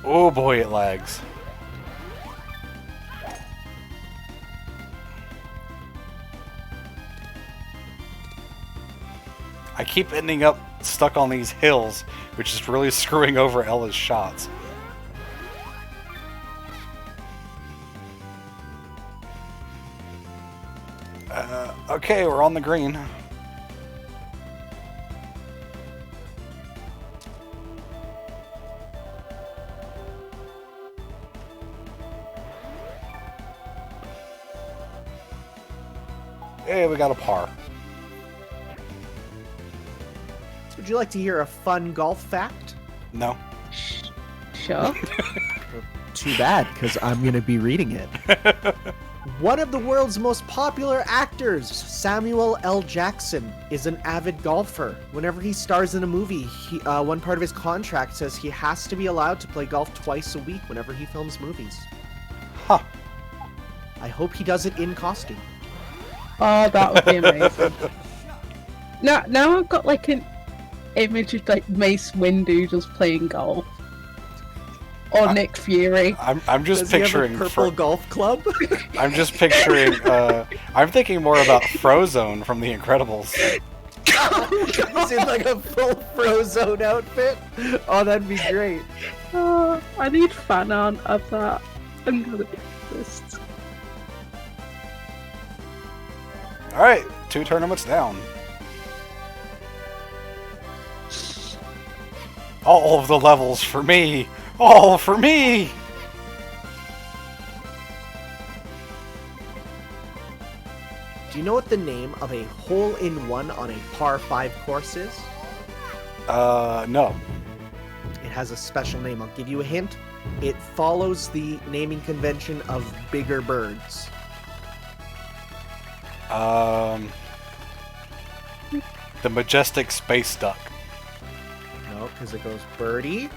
oh boy, it lags. I keep ending up stuck on these hills, which is really screwing over Ella's shots. Okay, we're on the green. Hey, we got a par. Would you like to hear a fun golf fact? No. Sure. Too bad, because I'm going to be reading it. One of the world's most popular actors, Samuel L. Jackson, is an avid golfer. Whenever he stars in a movie, one part of his contract says he has to be allowed to play golf twice a week whenever he films movies. Huh. I hope he does it in costume. Oh, that would be amazing. Now I've got like image of like Mace Windu just playing golf. Or Nick Fury. I'm just Does he picturing have a purple golf club? I'm just picturing. I'm thinking more about Frozone from The Incredibles. He's in like a full Frozone outfit. Oh, that'd be great. I need fan art of that. I'm gonna be pissed. All right, 2 tournaments down. All of the levels for me. All for me. Do you know what the name of a hole-in-one on a par 5 course is? No. It has a special name. I'll give you a hint. It follows the naming convention of bigger birds. The Majestic Space Duck. No, because it goes birdie,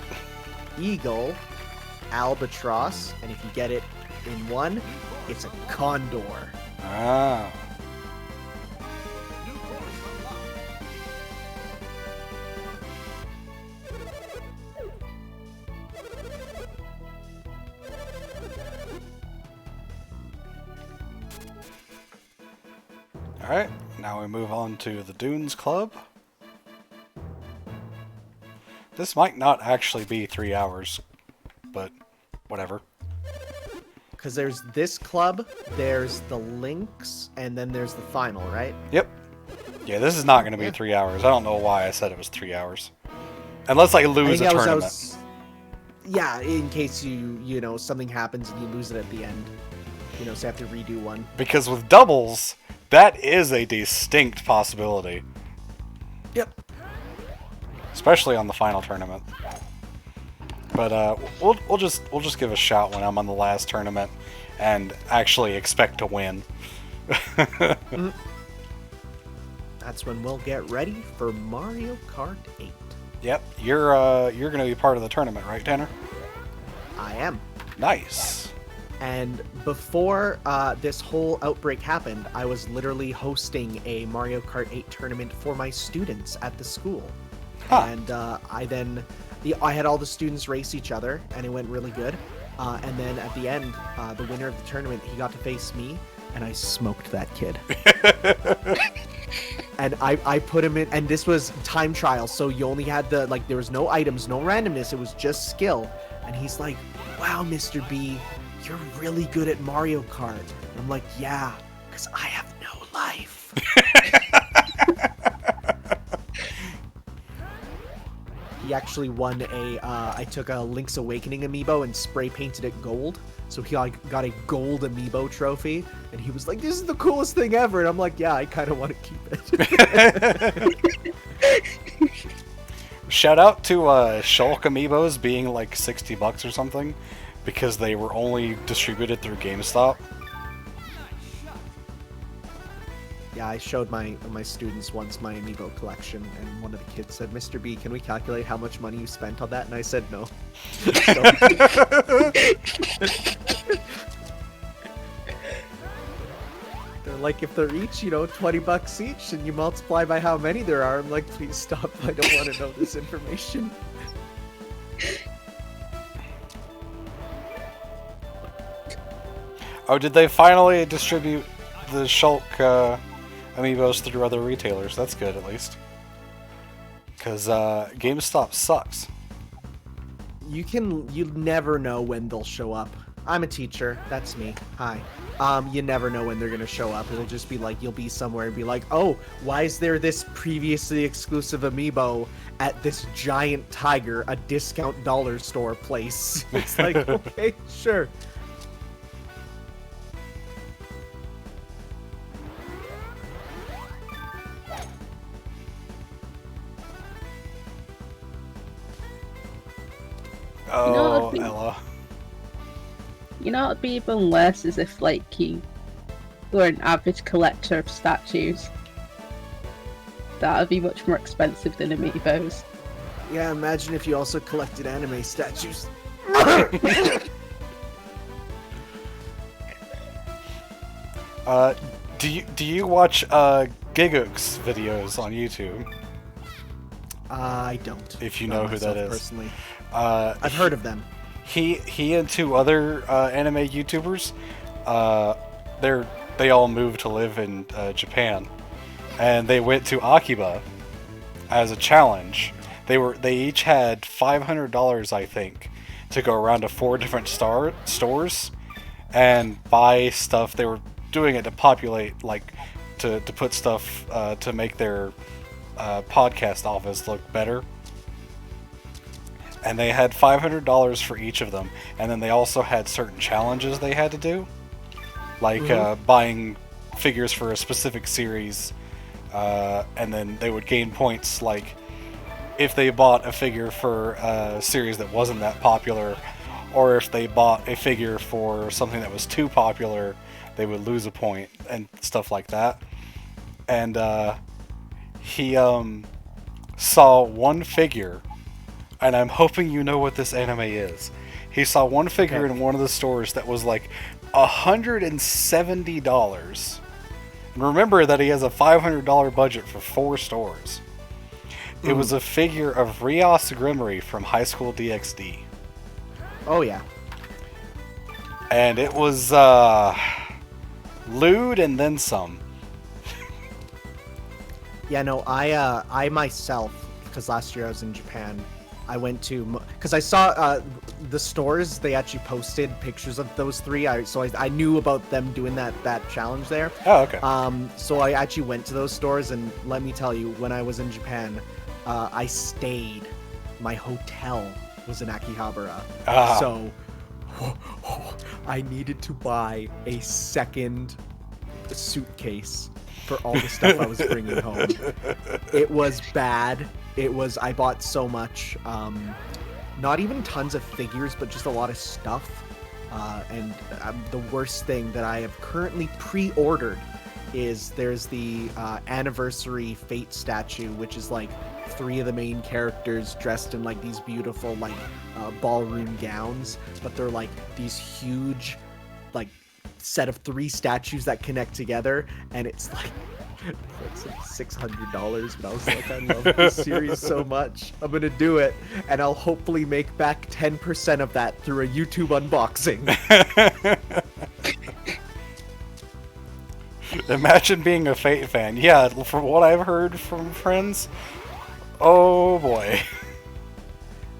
eagle, albatross, and if you get it in one, it's a condor. Ah. Alright, now we move on to the Dunes Club. This might not actually be 3 hours, but whatever. Because there's this club, there's the links, and then there's the final, right? Yep. Yeah, this is not going to be 3 hours. I don't know why I said it was 3 hours. Unless I lose a tournament. Yeah, in case you know, something happens and you lose it at the end. You know, so you have to redo one. Because with doubles, that is a distinct possibility. Yep. Especially on the final tournament. But we'll just give a shout when I'm on the last tournament and actually expect to win. That's when we'll get ready for Mario Kart 8. Yep, you're gonna be part of the tournament, right, Tanner? I am. Nice. And before this whole outbreak happened, I was literally hosting a Mario Kart 8 tournament for my students at the school. Huh. And I had all the students race each other, and it went really good. And then at the end, the winner of the tournament, he got to face me, and I smoked that kid. And I put him in, and this was time trial, so you only had there was no items, no randomness, it was just skill. And he's like, wow, Mr. B, you're really good at Mario Kart. And I'm like, yeah, because I have no life. He actually won I took a Link's Awakening amiibo and spray painted it gold. So he got a gold amiibo trophy. And he was like, this is the coolest thing ever. And I'm like, yeah, I kind of want to keep it. Shout out to Shulk amiibos being like $60 or something. Because they were only distributed through GameStop. Yeah, I showed my students once my amiibo collection, and one of the kids said, Mr. B, can we calculate how much money you spent on that? And I said no. They're like, if they're each, $20 each, and you multiply by how many there are, I'm like, please stop, I don't want to know this information. Oh, did they finally distribute the Shulk amiibos through other retailers? That's good, at least. Because GameStop sucks. You never know when they'll show up. I'm a teacher. That's me. Hi. You never know when they're gonna show up. It'll just be like, you'll be somewhere and be like, oh, why is there this previously exclusive amiibo at this giant tiger, a discount dollar store place? It's like, okay, sure. Oh, Ella. You know what would be even worse is if, you were an average collector of statues. That would be much more expensive than amiibos. Yeah, imagine if you also collected anime statues. Do you watch Gigook's videos on YouTube? I don't. If you Not know who that myself is. Personally, I've heard of them. He and two other anime YouTubers, they all moved to live in Japan, and they went to Akiba as a challenge. They each had $500, I think, to go around to 4 different stores and buy stuff. They were doing it to populate, like, to put stuff to make their podcast office look better. And they had $500 for each of them, and then they also had certain challenges they had to do, like buying figures for a specific series, and then they would gain points, like if they bought a figure for a series that wasn't that popular, or if they bought a figure for something that was too popular, they would lose a point, and stuff like that. And he saw one figure, and I'm hoping you know what this anime is. He saw one figure in one of the stores that was like $170. And remember that he has a $500 budget for 4 stores. It was a figure of Rios Grimory from High School DxD. Oh yeah. And it was lewd and then some. Yeah, no, I myself, because last year I was in Japan, I went to, because I saw the stores, they actually posted pictures of those 3, so I knew about them doing that challenge there. Oh, okay. So I actually went to those stores, and let me tell you, when I was in Japan, I stayed, my hotel was in Akihabara, so I needed to buy a second suitcase for all the stuff I was bringing home. It was bad. I bought so much, not even tons of figures, but just a lot of stuff. And the worst thing that I have currently pre-ordered is there's the anniversary Fate statue, which is like 3 of the main characters dressed in like these beautiful like ballroom gowns, but they're like these huge like set of 3 statues that connect together, and it's like $600, but I was like, I love this series so much. I'm gonna do it, and I'll hopefully make back 10% of that through a YouTube unboxing. Imagine being a Fate fan. Yeah, from what I've heard from friends, oh boy.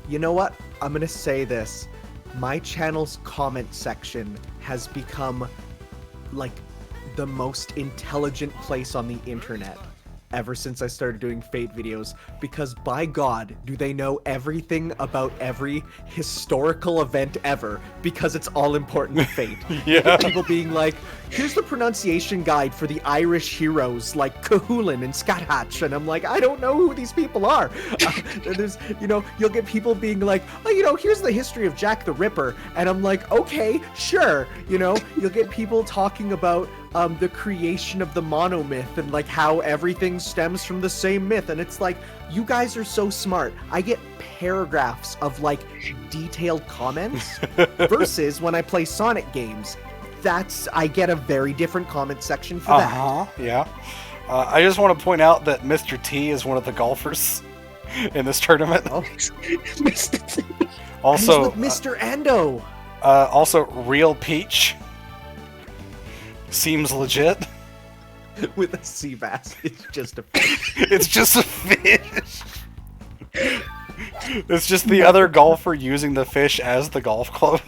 You know what? I'm gonna say this. My channel's comment section has become like the most intelligent place on the internet ever since I started doing Fate videos, because by God, do they know everything about every historical event ever, because it's all important to Fate. Yeah. People being like, here's the pronunciation guide for the Irish heroes like Cahulin and Scathatch, and I'm like, I don't know who these people are. There's, you'll get people being like, oh, here's the history of Jack the Ripper, and I'm like, okay, sure. You'll get people talking about the creation of the monomyth and like how everything stems from the same myth, and it's like, you guys are so smart. I get paragraphs of like detailed comments versus when I play Sonic games, I get a very different comment section for that. Yeah. I just want to point out that Mr. T is one of the golfers in this tournament. Oh. Mr. T. Also, and he's with Mr. Endo. Also, Real Peach seems legit. With a sea bass. It's just a fish. It's just a fish. It's just the other golfer using the fish as the golf club.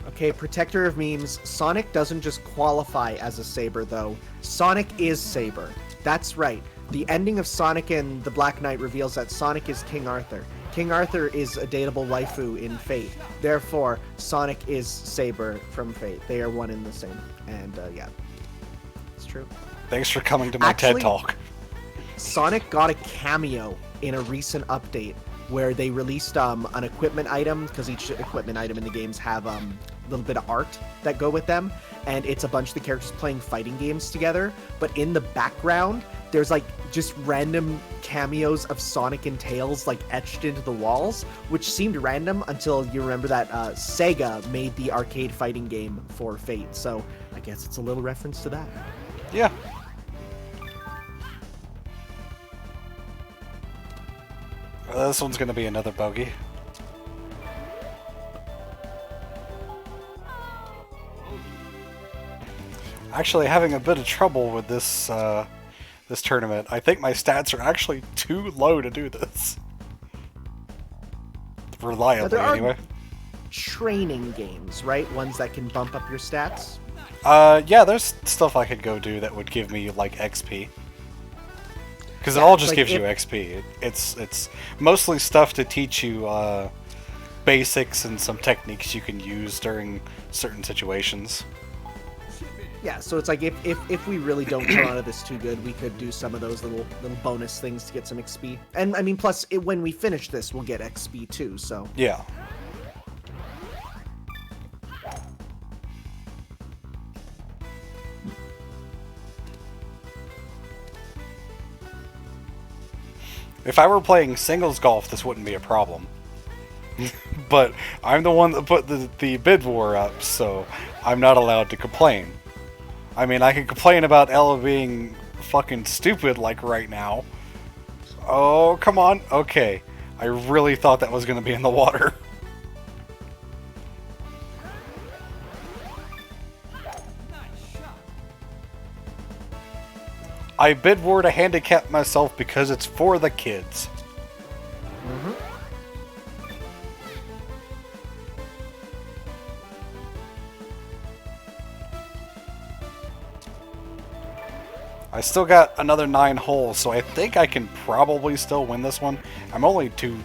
Okay, protector of memes. Sonic doesn't just qualify as a Saber, though. Sonic is Saber. That's right. The ending of Sonic and the Black Knight reveals that Sonic is King Arthur. King Arthur is a dateable waifu in Fate. Therefore, Sonic is Saber from Fate. They are one and the same. And, yeah. It's true. Thanks for coming to my TED Talk. Sonic got a cameo in a recent update where they released an equipment item, because each equipment item in the games have a little bit of art that go with them, and it's a bunch of the characters playing fighting games together, but in the background there's like just random cameos of Sonic and Tails like etched into the walls, which seemed random until you remember that Sega made the arcade fighting game for Fate, so I guess it's a little reference to that. Yeah. This one's gonna be another bogey. Actually having a bit of trouble with this this tournament. I think my stats are actually too low to do this. Reliably, there are anyway. training games, right? Ones that can bump up your stats. Yeah, there's stuff I could go do that would give me, like, XP. Because it Yeah, all just like gives you XP. It's mostly stuff to teach you basics and some techniques you can use during certain situations. Yeah, so it's like if we really don't come out of this too good, we could do some of those little bonus things to get some XP. And I mean, plus when we finish this, we'll get XP too. So Yeah. If I were playing singles golf, this wouldn't be a problem. But I'm the one that put the bid war up, so I'm not allowed to complain. I mean, I can complain about Ella being fucking stupid, like, right now. Oh, come on. Okay. I really thought that was going to be in the water. I bid war to handicap myself because it's for the kids. I still got another 9 holes, so I think I can probably still win this one. I'm only two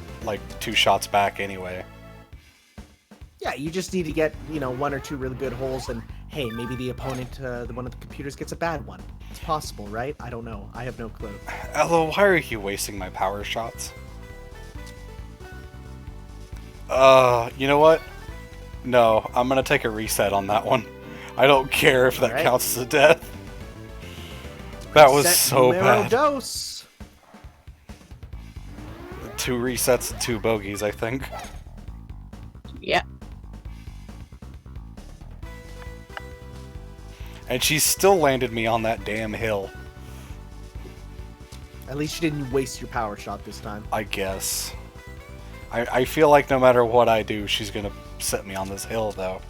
shots back anyway. yeah, you just need to get 1 or 2 really good holes, and hey, maybe the opponent, the one of the computers, gets a bad one. It's possible, right? I don't know. I have no clue. Ella, why are you wasting my power shots? You know what? No, I'm gonna take a reset on that one. I don't care if that Alright. counts as a death. That was Set so numero bad. dos. 2 resets and 2 bogeys, I think. Yeah. And she still landed me on that damn hill. At least you didn't waste your power shot this time. I guess. I feel like no matter what I do, she's gonna set me on this hill, though.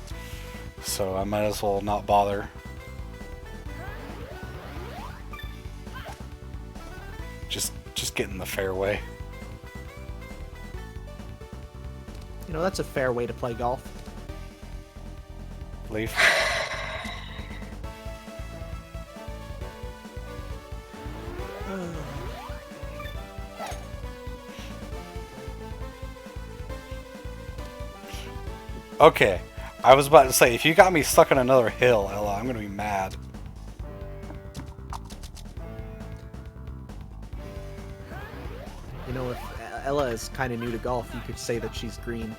So I might as well not bother. Just get in the fairway. That's a fair way to play golf. Leave. Okay, I was about to say, if you got me stuck on another hill, Ella, I'm gonna be mad. If Ella is kind of new to golf, you could say that she's green.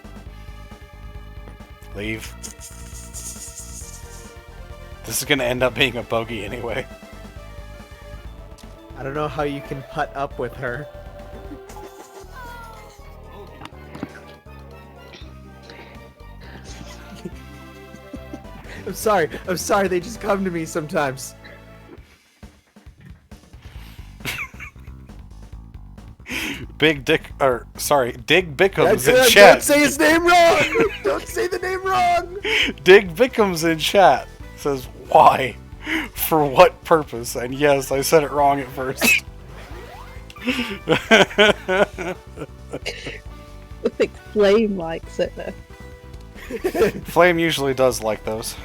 Leave. This is gonna end up being a bogey anyway. I don't know how you can putt up with her. I'm sorry, they just come to me sometimes. Dig Bickham's in Don't chat. say his name wrong! Don't say the name wrong! Dig Bickham's in chat. Says, why? For what purpose? And yes, I said it wrong at first. I think Flame likes it though. Flame usually does like those.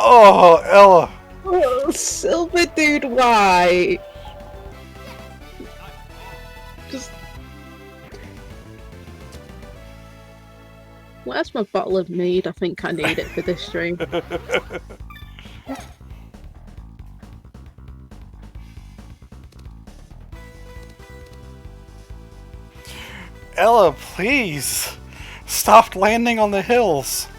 Oh, Ella. Oh, Silver Dude, why? Just. Where's my bottle of mead? I think I need it for this stream. Ella, please. Stop landing on the hills.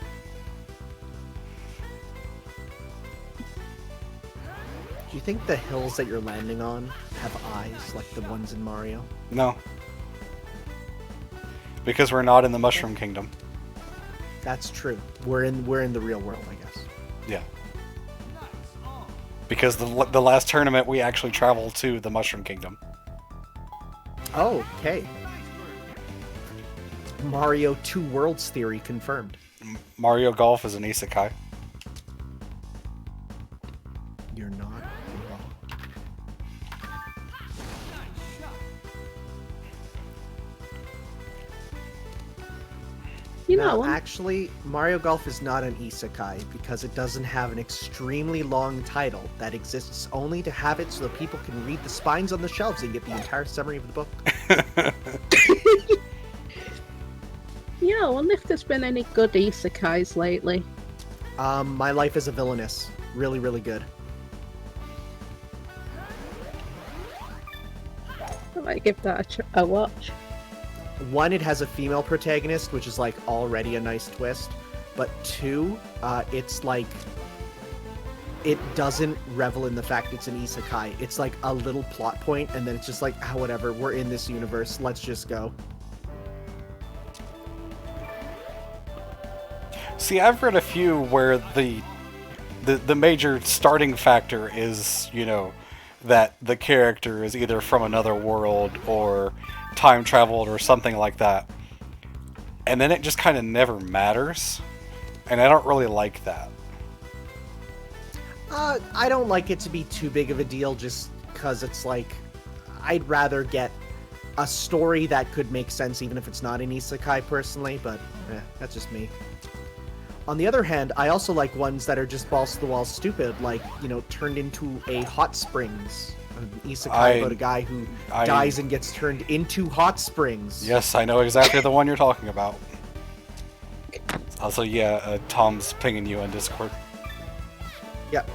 Do you think the hills that you're landing on have eyes like the ones in Mario? No. Because we're not in the Mushroom Kingdom. That's true. We're in the real world, I guess. Yeah. Because the last tournament, we actually traveled to the Mushroom Kingdom. Oh, okay. Mario 2 Worlds theory confirmed. Mario Golf is an isekai. You're not wrong. You know, No, one- actually, Mario Golf is not an isekai because it doesn't have an extremely long title that exists only to have it so that people can read the spines on the shelves and get the entire summary of the book. yeah, I wonder if there's been any good isekais lately. My Life as a Villainess. Really, really good. I might give that a watch. One, it has a female protagonist, which is like already a nice twist. But two, it's like it doesn't revel in the fact it's an isekai. It's like a little plot point, and then it's just like, ah, whatever. We're in this universe. Let's just go. See, I've read a few where the major starting factor is, you know, that the character is either from another world or time traveled or something like that. And then it just kind of never matters. And I don't really like that. I don't like it to be too big of a deal just because it's like, I'd rather get a story that could make sense even if it's not an isekai personally, but that's just me. On the other hand, I also like ones that are just balls to the wall stupid, like, you know, turned into a hot springs. An isekai about a guy who dies and gets turned into hot springs. Yes, I know exactly the one you're talking about. Also, yeah, Tom's pinging you on Discord. Yep.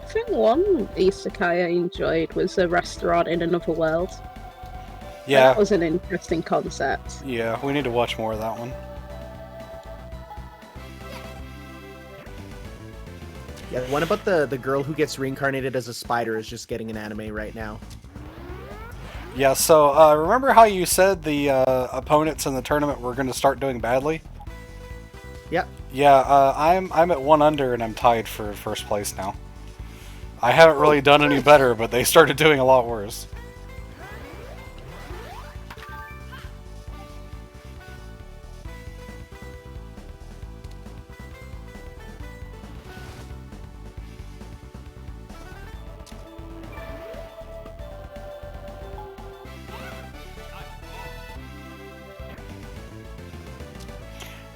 I think one isekai I enjoyed was a restaurant in another world. Yeah. That was an interesting concept. Yeah, we need to watch more of that one. Yeah, the one about the girl who gets reincarnated as a spider is just getting an anime right now. Yeah, so remember how you said the opponents in the tournament were going to start doing badly? Yep. Yeah, I'm at 1 under and I'm tied for first place now. I haven't really done any better, but they started doing a lot worse.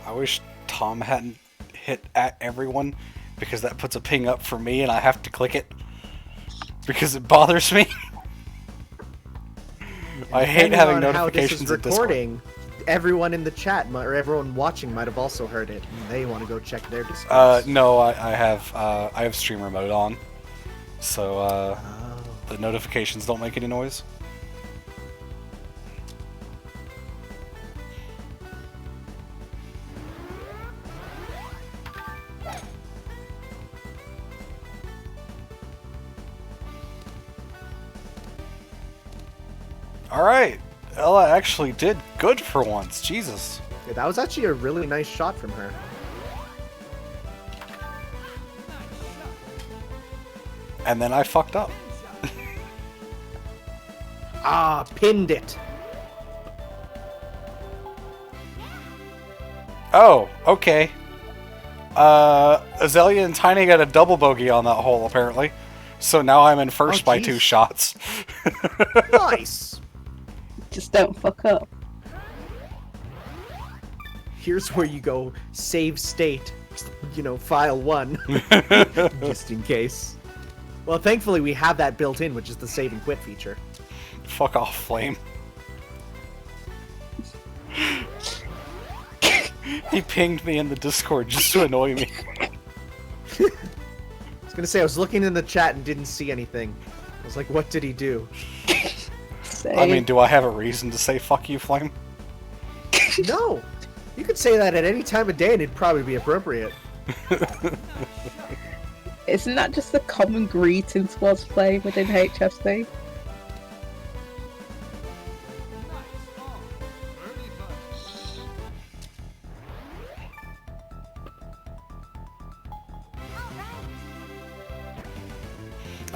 I wish Tom hadn't hit at everyone, because that puts a ping up for me and I have to click it because it bothers me. I hate Depending having on notifications how this at is Discord. recording, everyone in the chat or everyone watching might have also heard it, and they want to go check their Discord. No, I have streamer mode on, so Oh. the notifications don't make any noise. Alright, Ella actually did good for once, Jesus. Yeah, that was actually a really nice shot from her. And then I fucked up. Ah, pinned it. Oh, okay. Azalea and Tiny got a double bogey on that hole, apparently. So now I'm in first by 2 jeez. shots. Nice. Just don't fuck up. Here's where you go save state, you know, file 1, just in case. Well, thankfully we have that built in, which is the save and quit feature. Fuck off, Flame. He pinged me in the Discord just to annoy me. I was gonna say, I was looking in the chat and didn't see anything. I was like, what did he do? Same. I mean, do I have a reason to say fuck you, Flame? No! You could say that at any time of day and it'd probably be appropriate. Isn't that just a common greeting towards play within HFC?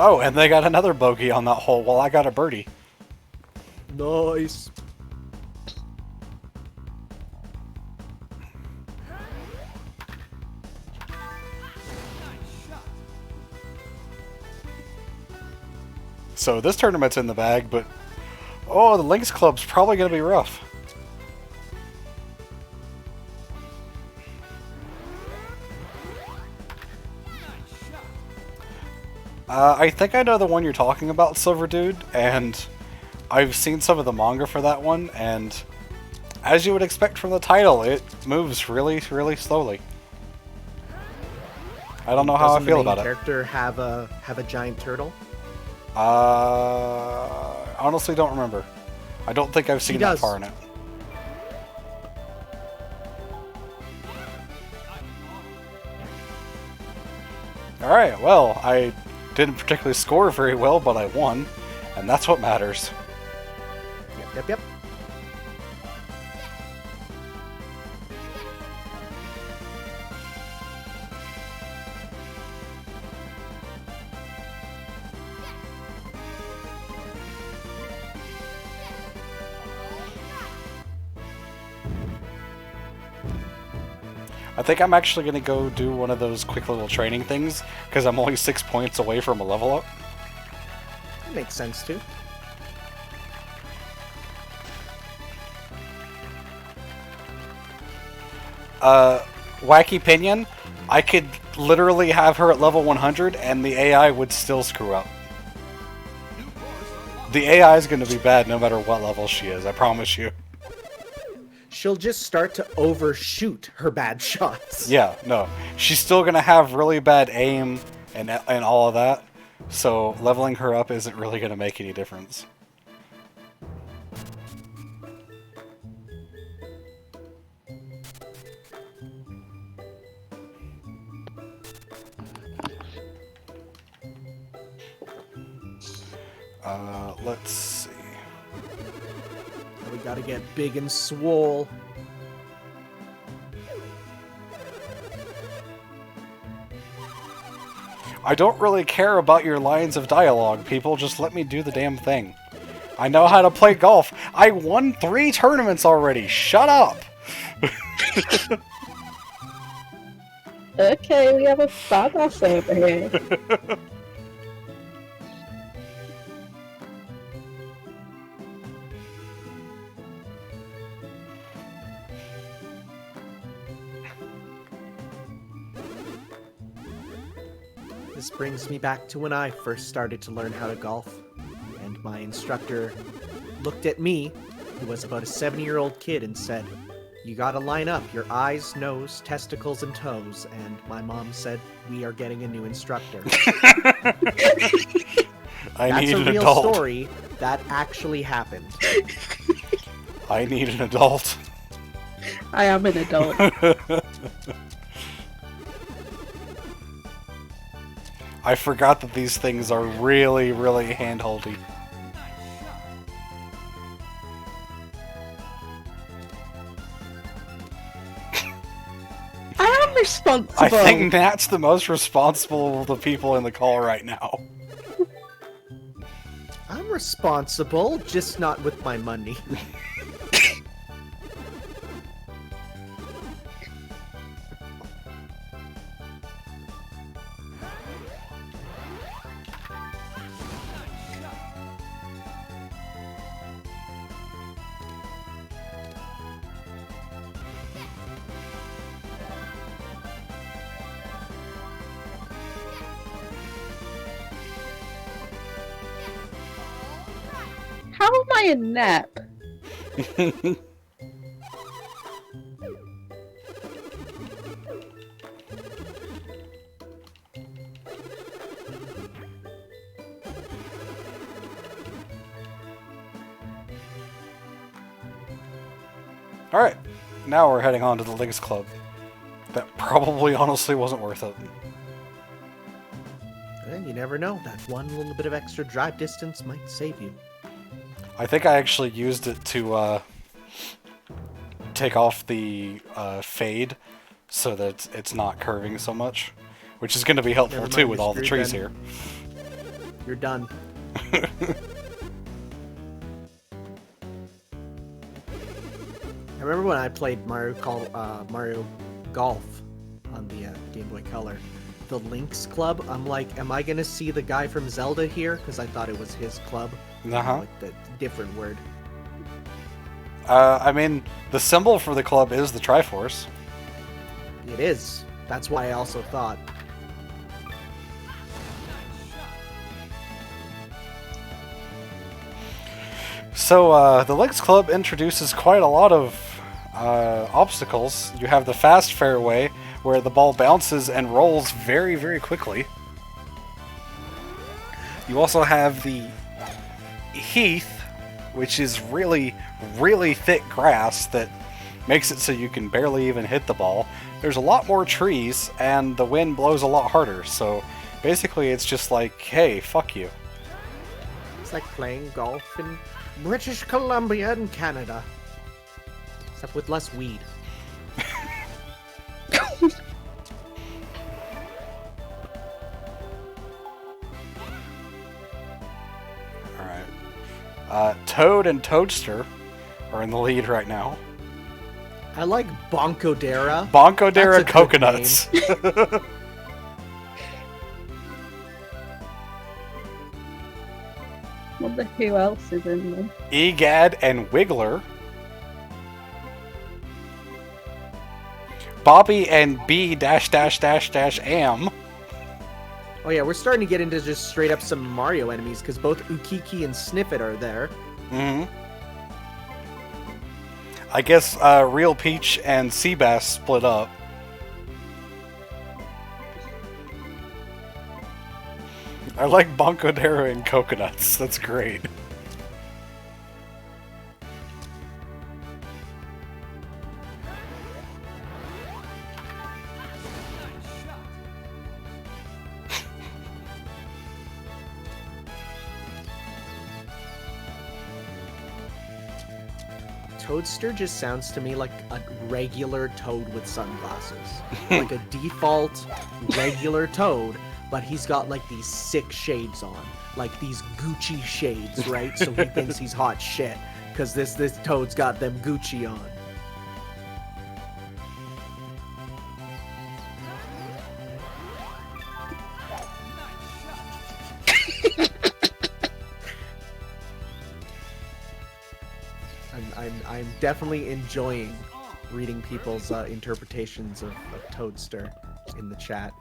Oh, and they got another bogey on that hole while I got a birdie. Nice. So this tournament's in the bag, but oh, the Lynx Club's probably going to be rough. I think I know the one you're talking about, Silver Dude, and I've seen some of the manga for that one, and as you would expect from the title, it moves really, really slowly. I don't know how I feel about it. Doesn't the main character have a giant turtle? Honestly don't remember. I don't think I've seen that far in it. Alright, well, I didn't particularly score very well, but I won, and that's what matters. Yep. I think I'm actually going to go do one of those quick little training things, because I'm only 6 points away from a level up. That makes sense, too. Wacky Pinion, I could literally have her at level 100, and the AI would still screw up. The AI is going to be bad no matter what level she is, I promise you. She'll just start to overshoot her bad shots. Yeah, no. She's still going to have really bad aim and all of that. So leveling her up isn't really going to make any difference. Let's see. We gotta get big and swole. I don't really care about your lines of dialogue, people. Just let me do the damn thing. I know how to play golf. I won 3 tournaments already. Shut up! Okay, we have a badass over here. This brings me back to when I first started to learn how to golf, and my instructor looked at me, who was about a 7-year-old kid, and said, "You gotta line up your eyes, nose, testicles, and toes," and my mom said, "We are getting a new instructor." That's a an real adult. story that actually happened. I need an adult. I am an adult. I forgot that these things are really, really hand-holdy. I am responsible. I think Nat's the most responsible of the people in the call right now. I'm responsible, just not with my money. How am I a nap? Alright, now we're heading on to the Lynx Club. That probably honestly wasn't worth it. You never know. That one little bit of extra drive distance might save you. I think I actually used it to take off the fade so that it's not curving so much, which is going to be helpful Never mind, too with you're all the screwed trees then. here. You're done. I remember when I played Mario Golf on the Game Boy Color. The Lynx Club, I'm like, am I gonna see the guy from Zelda here? Because I thought it was his club. Uh-huh. Like the different word. I mean, the symbol for the club is the Triforce. It is. That's why I also thought. So, the Lynx Club introduces quite a lot of obstacles. You have the fast fairway, where the ball bounces and rolls very, very quickly. You also have the heath, which is really, really thick grass that makes it so you can barely even hit the ball. There's a lot more trees, and the wind blows a lot harder, so basically it's just like, hey, fuck you. It's like playing golf in British Columbia and Canada. Except with less weed. Alright. Toad and Toadster are in the lead right now. I like Bonkodera. Bonkodera That's a good coconuts. Wonder who else is in them. Egad and Wiggler. Bobby and B dash dash dash dash am. Oh yeah, we're starting to get into just straight up some Mario enemies because both Ukiki and Snippet are there. Mm-hmm. I guess Real Peach and Seabass split up. I like Bonkodera and coconuts. That's great. Toadster just sounds to me like a regular Toad with sunglasses. Like a default regular Toad, but he's got like these sick shades on. Like these Gucci shades, right? So he thinks he's hot shit. Because this Toad's got them Gucci on. I'm definitely enjoying reading people's interpretations of Toadster in the chat.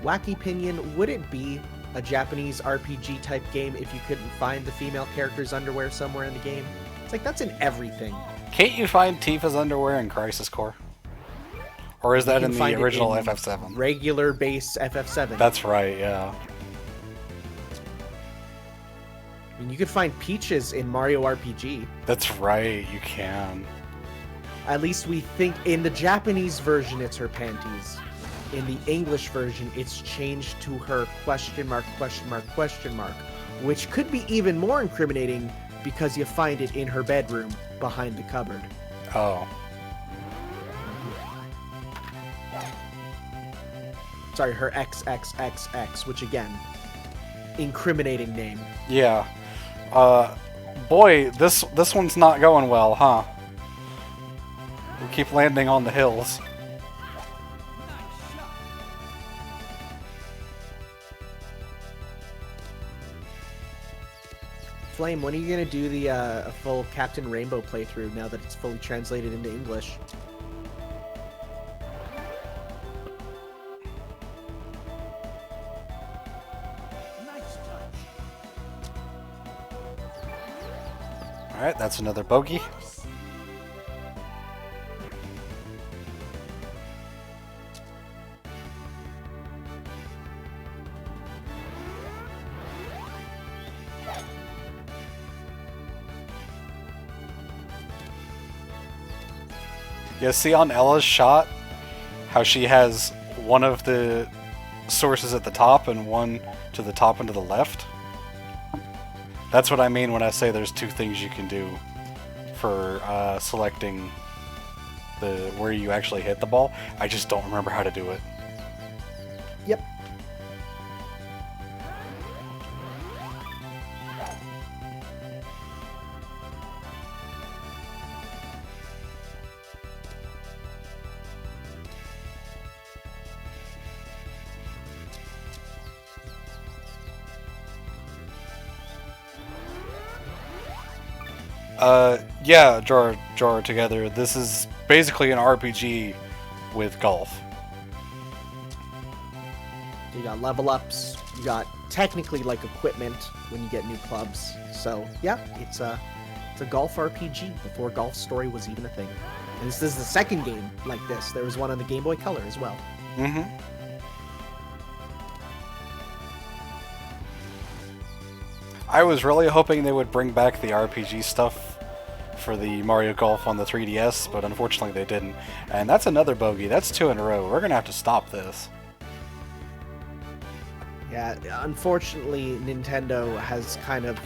Wacky Pinion, would it be a Japanese RPG type game if you couldn't find the female character's underwear somewhere in the game? It's like, that's in everything. Can't you find Tifa's underwear in Crisis Core? Or is that in the original FF7? Regular base FF7. That's right, yeah. I mean, you could find Peaches in Mario RPG. That's right, you can. At least we think in the Japanese version it's her panties. In the English version, it's changed to her question mark, which could be even more incriminating because you find it in her bedroom behind the cupboard. Oh. Sorry, her XXXX, which again, incriminating name. Yeah. Boy, this one's not going well, huh? We keep landing on the hills. Flame, when are you gonna do the a full Captain Rainbow playthrough now that it's fully translated into English? Alright, that's another bogey. Yeah, see on Ella's shot how she has one of the sources at the top and one to the top and to the left? That's what I mean when I say there's two things you can do for selecting where you actually hit the ball. I just don't remember how to do it. Yep. Yeah, draw together. This is basically an RPG with golf. You got level ups. You got technically like equipment when you get new clubs. So yeah, it's a golf RPG before Golf Story was even a thing. And this is the second game like this. There was one on the Game Boy Color as well. Mm-hmm. I was really hoping they would bring back the RPG stuff for the Mario Golf on the 3DS, but unfortunately they didn't. And that's another bogey. That's 2 in a row. We're gonna have to stop this. Yeah, unfortunately, Nintendo has kind of,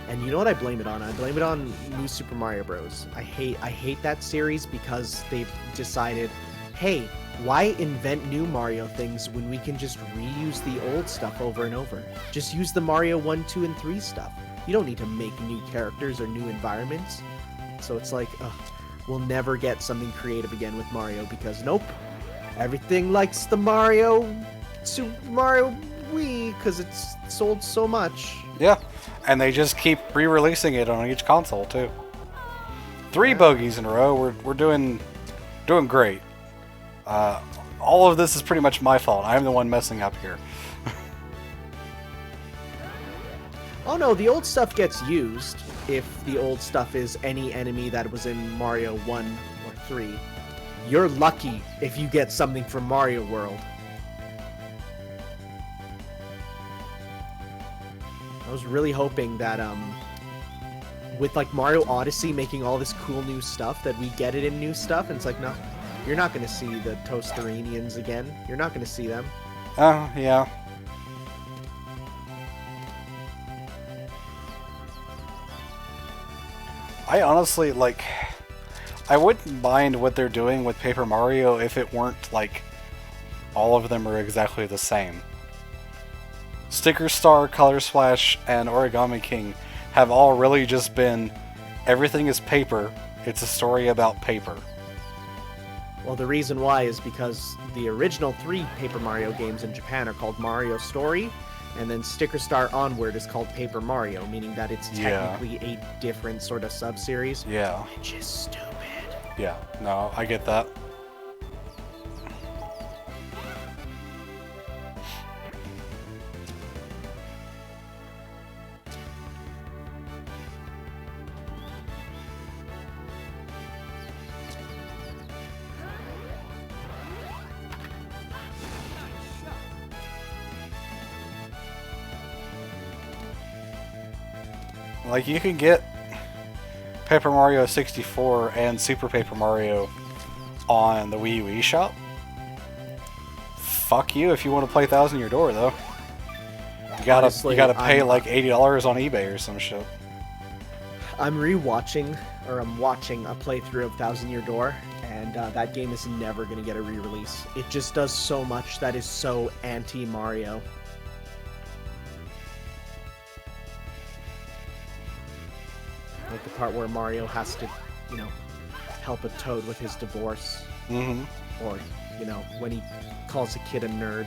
and you know what I blame it on? I blame it on New Super Mario Bros. I hate that series because they've decided, hey, why invent new Mario things when we can just reuse the old stuff over and over? Just use the Mario 1, 2, and 3 stuff. You don't need to make new characters or new environments. So it's like, we'll never get something creative again with Mario because nope, everything likes the Super Mario Wii because it's sold so much. Yeah, and they just keep re-releasing it on each console too. 3 bogeys in a row. We're doing great. All of this is pretty much my fault. I'm the one messing up here. Oh no, the old stuff gets used if the old stuff is any enemy that was in Mario 1 or 3. You're lucky if you get something from Mario World. I was really hoping that with like Mario Odyssey making all this cool new stuff that we get it in new stuff, and it's like, no, you're not going to see the Toasterinians again. You're not going to see them. Oh, yeah. I honestly, I wouldn't mind what they're doing with Paper Mario if it weren't, all of them are exactly the same. Sticker Star, Color Splash, and Origami King have all really just been, everything is paper, it's a story about paper. Well, the reason why is because the original 3 Paper Mario games in Japan are called Mario Story, and then Sticker Star onward is called Paper Mario, meaning that it's technically a different sort of sub-series. Yeah. Which is stupid. Yeah, no, I get that. You can get Paper Mario 64 and Super Paper Mario on the Wii U eShop. Fuck you if you want to play Thousand Year Door, though. You gotta pay $80 on eBay or some shit. I'm watching a playthrough of Thousand Year Door, and that game is never going to get a re-release. It just does so much that is so anti-Mario. Like the part where Mario has to, help a Toad with his divorce. Mm-hmm. Or, when he calls a kid a nerd.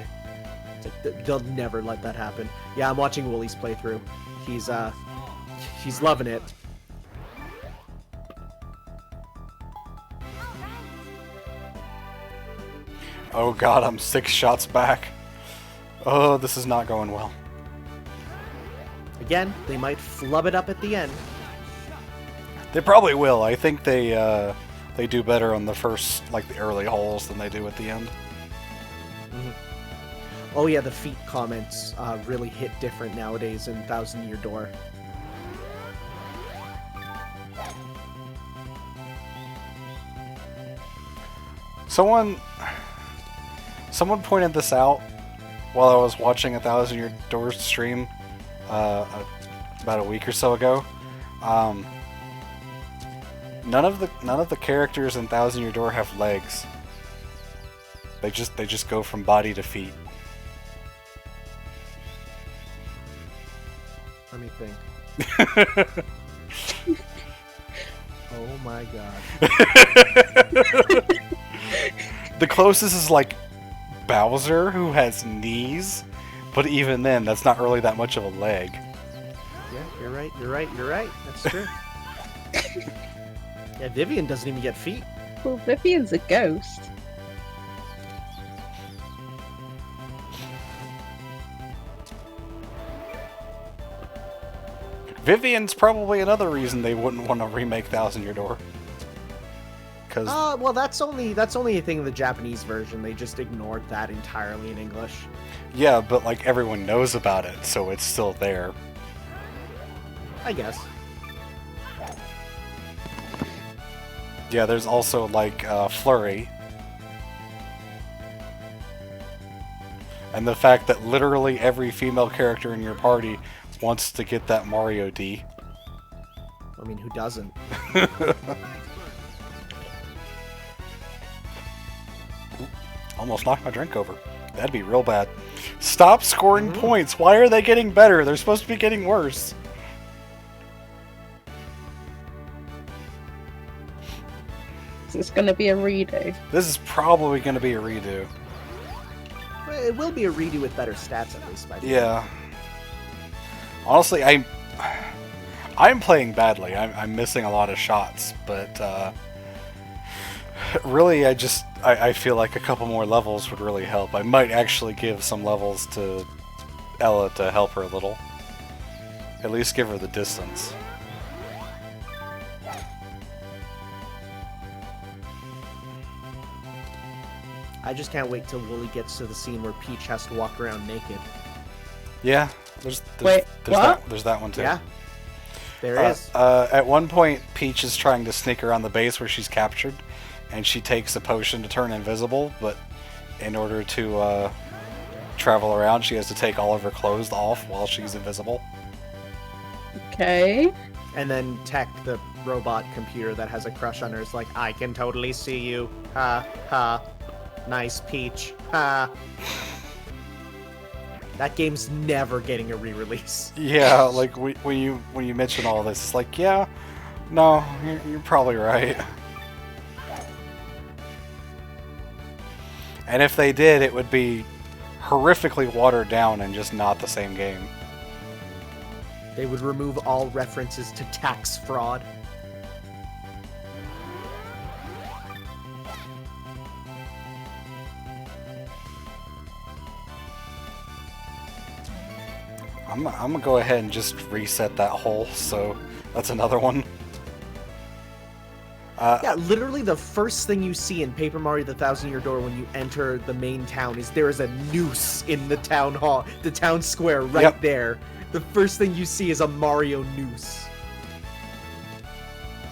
It's like, they'll never let that happen. Yeah, I'm watching Wooly's playthrough. He's loving it. Oh god, I'm 6 shots back. Oh, this is not going well. Again, they might flub it up at the end. They probably will. I think they do better on the first, the early holes than they do at the end. Mm-hmm. Oh yeah, the feet comments really hit different nowadays in Thousand Year Door. Someone pointed this out while I was watching a Thousand Year Door stream. about a week or so ago. None of the characters in Thousand Year Door have legs. They just go from body to feet. Let me think. Oh my god. The closest is like Bowser, who has knees, but even then, that's not really that much of a leg. Yeah, you're right. That's true. Yeah, Vivian doesn't even get feet. Well, Vivian's a ghost. Vivian's probably another reason they wouldn't want to remake Thousand Year Door. Because Well, that's only a thing in the Japanese version. They just ignored that entirely in English. yeah, but like everyone knows about it, so it's still there. I guess. Yeah, there's also like Flurry. And the fact that literally every female character in your party wants to get that Mario D. I mean, who doesn't? Almost knocked my drink over. That'd be real bad. Stop scoring points. Why are they getting better? They're supposed to be getting worse. Is this going to be a redo? This is probably going to be a redo. Well, it will be a redo with better stats, at least. By the Yeah. Honestly, I'm playing badly. I'm missing a lot of shots, but really, I feel like a couple more levels would really help. I might actually give some levels to Ella to help her a little. At least give her the distance. I just can't wait till Wooly gets to the scene where Peach has to walk around naked. Yeah, there's Wait, what? there's that one too. Yeah, there is. At one point, Peach is trying to sneak around the base where she's captured, and she takes a potion to turn invisible, but in order to travel around, she has to take all of her clothes off while she's invisible. Okay. And then Tech, the robot computer that has a crush on her, is like, I can totally see you. Ha, ha. Nice, Peach. Ha. That game's never getting a re-release. Yeah, like when you mention all this, it's like, yeah, no, you're probably right. And if they did, it would be horrifically watered down and just not the same game. They would remove all references to tax fraud. I'm gonna go ahead and just reset that hole, so that's another one. Yeah, literally the first thing you see in Paper Mario: The Thousand Year Door when you enter the main town is there is a noose in the town hall, the town square right there. The first thing you see is a Mario noose.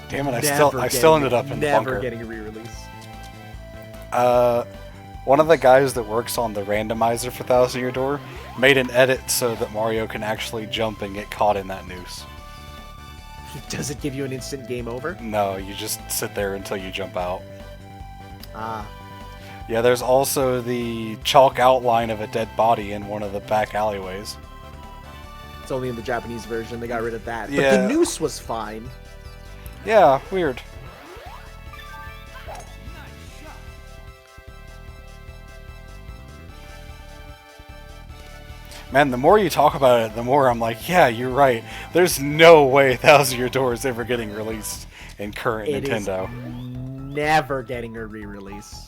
Damn it! I still ended up in the bunker. Never getting a re-release. One of the guys that works on the randomizer for Thousand Year Door made an edit so that Mario can actually jump and get caught in that noose. Does it give you an instant game over? No, you just sit there until you jump out. Ah. Yeah, there's also the chalk outline of a dead body in one of the back alleyways. It's only in the Japanese version, they got rid of that. But Yeah. the noose was fine. Yeah, weird. Man, the more you talk about it, the more I'm like, yeah, you're right. There's no way Thousand Year Door is ever getting released in current It is Nintendo. never getting a re-release.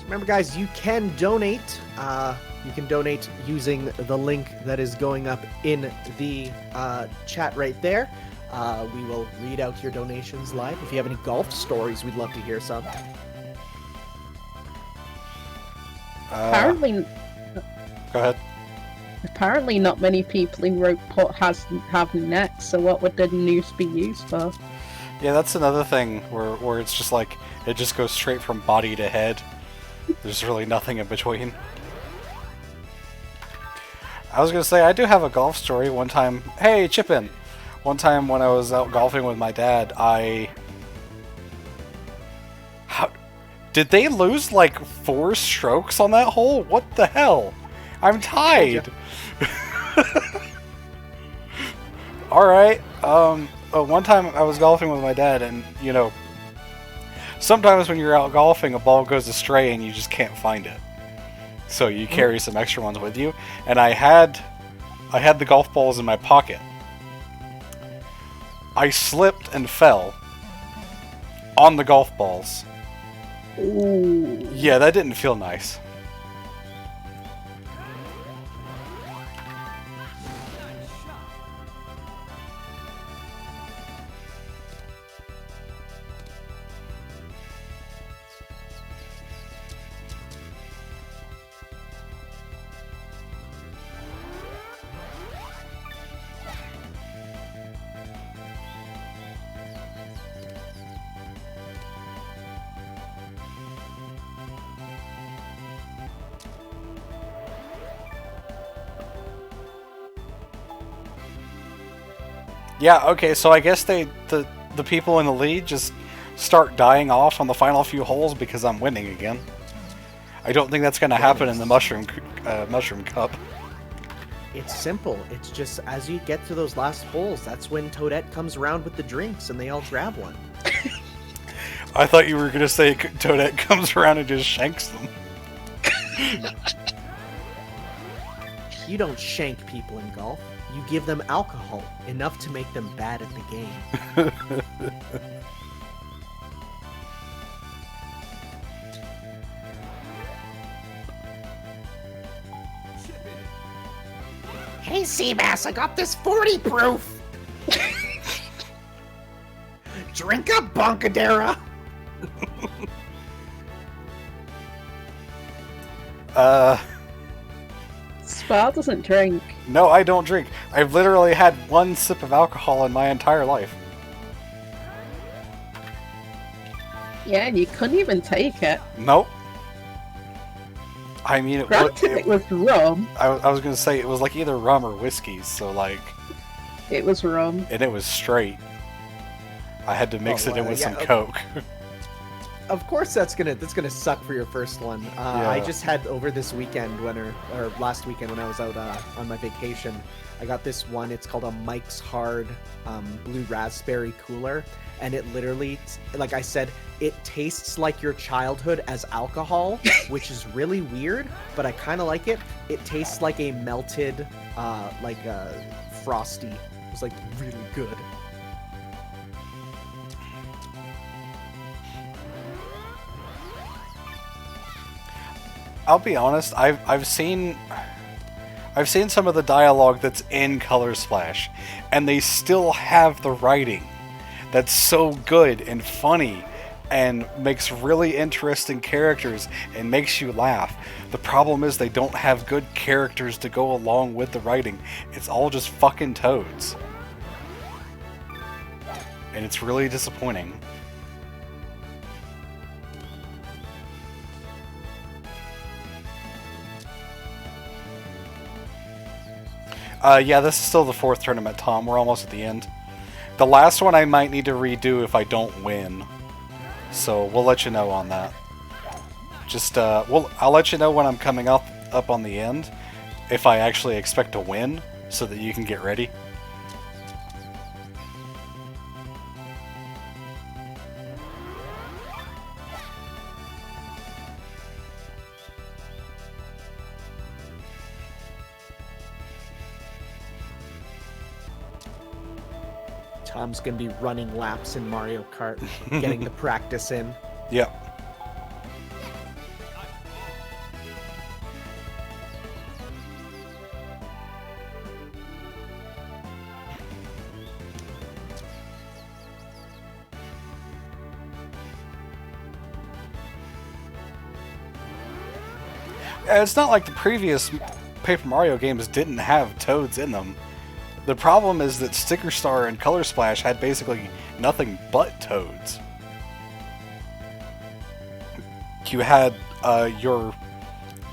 Remember, guys, you can donate. You can donate using the link that is going up in the chat right there. We will read out your donations live. If you have any golf stories, we'd love to hear some. Apparently, Go ahead. Apparently, not many people in rope put have nets. So what would the noose be used for? Yeah, that's another thing where it's just like it just goes straight from body to head. There's really nothing in between. I was gonna say I do have a golf story. One time, hey Chippin. One time when I was out golfing with my dad, did they lose like 4 strokes on that hole? What the hell? I'm tied. All right. One time I was golfing with my dad, and you know, sometimes when you're out golfing, a ball goes astray and you just can't find it. So you carry some extra ones with you, and I had the golf balls in my pocket. I slipped and fell on the golf balls. Ooh. Yeah, that didn't feel nice. Yeah, okay, so I guess the people in the lead just start dying off on the final few holes because I'm winning again. I don't think that's going to happen in the Mushroom Cup. It's simple. It's just as you get to those last holes, that's when Toadette comes around with the drinks and they all grab one. I thought you were going to say Toadette comes around and just shanks them. You don't shank people in golf. You give them alcohol, enough to make them bad at the game. Hey, Seabass, I got this 40 proof. Drink up, Bonkadera. Spa doesn't drink. No, I don't drink. I've literally had 1 sip of alcohol in my entire life. Yeah, and you couldn't even take it. Nope. I mean, Granted, it was rum. I was going to say it was like either rum or whiskey, so like... It was rum. And it was straight. I had to mix it in with some Coke. Of course, that's gonna suck for your first one. Yeah. I just had over this weekend or last weekend when I was out on my vacation. I got this one. It's called a Mike's Hard Blue Raspberry Cooler, and it literally, like I said, it tastes like your childhood as alcohol, which is really weird, but I kind of like it. It tastes like a melted, like a Frosty. It was like really good. I'll be honest, I've seen some of the dialogue that's in Color Splash, and they still have the writing that's so good and funny and makes really interesting characters and makes you laugh. The problem is they don't have good characters to go along with the writing. It's all just fucking toads. And it's really disappointing. Yeah, this is still the 4th tournament, Tom. We're almost at the end. The last one I might need to redo if I don't win. So we'll let you know on that. Just, I'll let you know when I'm coming up on the end, if I actually expect to win, so that you can get ready. Tom's gonna be running laps in Mario Kart, getting the practice in. Yep. It's not like the previous Paper Mario games didn't have toads in them. The problem is that Sticker Star and Color Splash had basically nothing but toads. You had your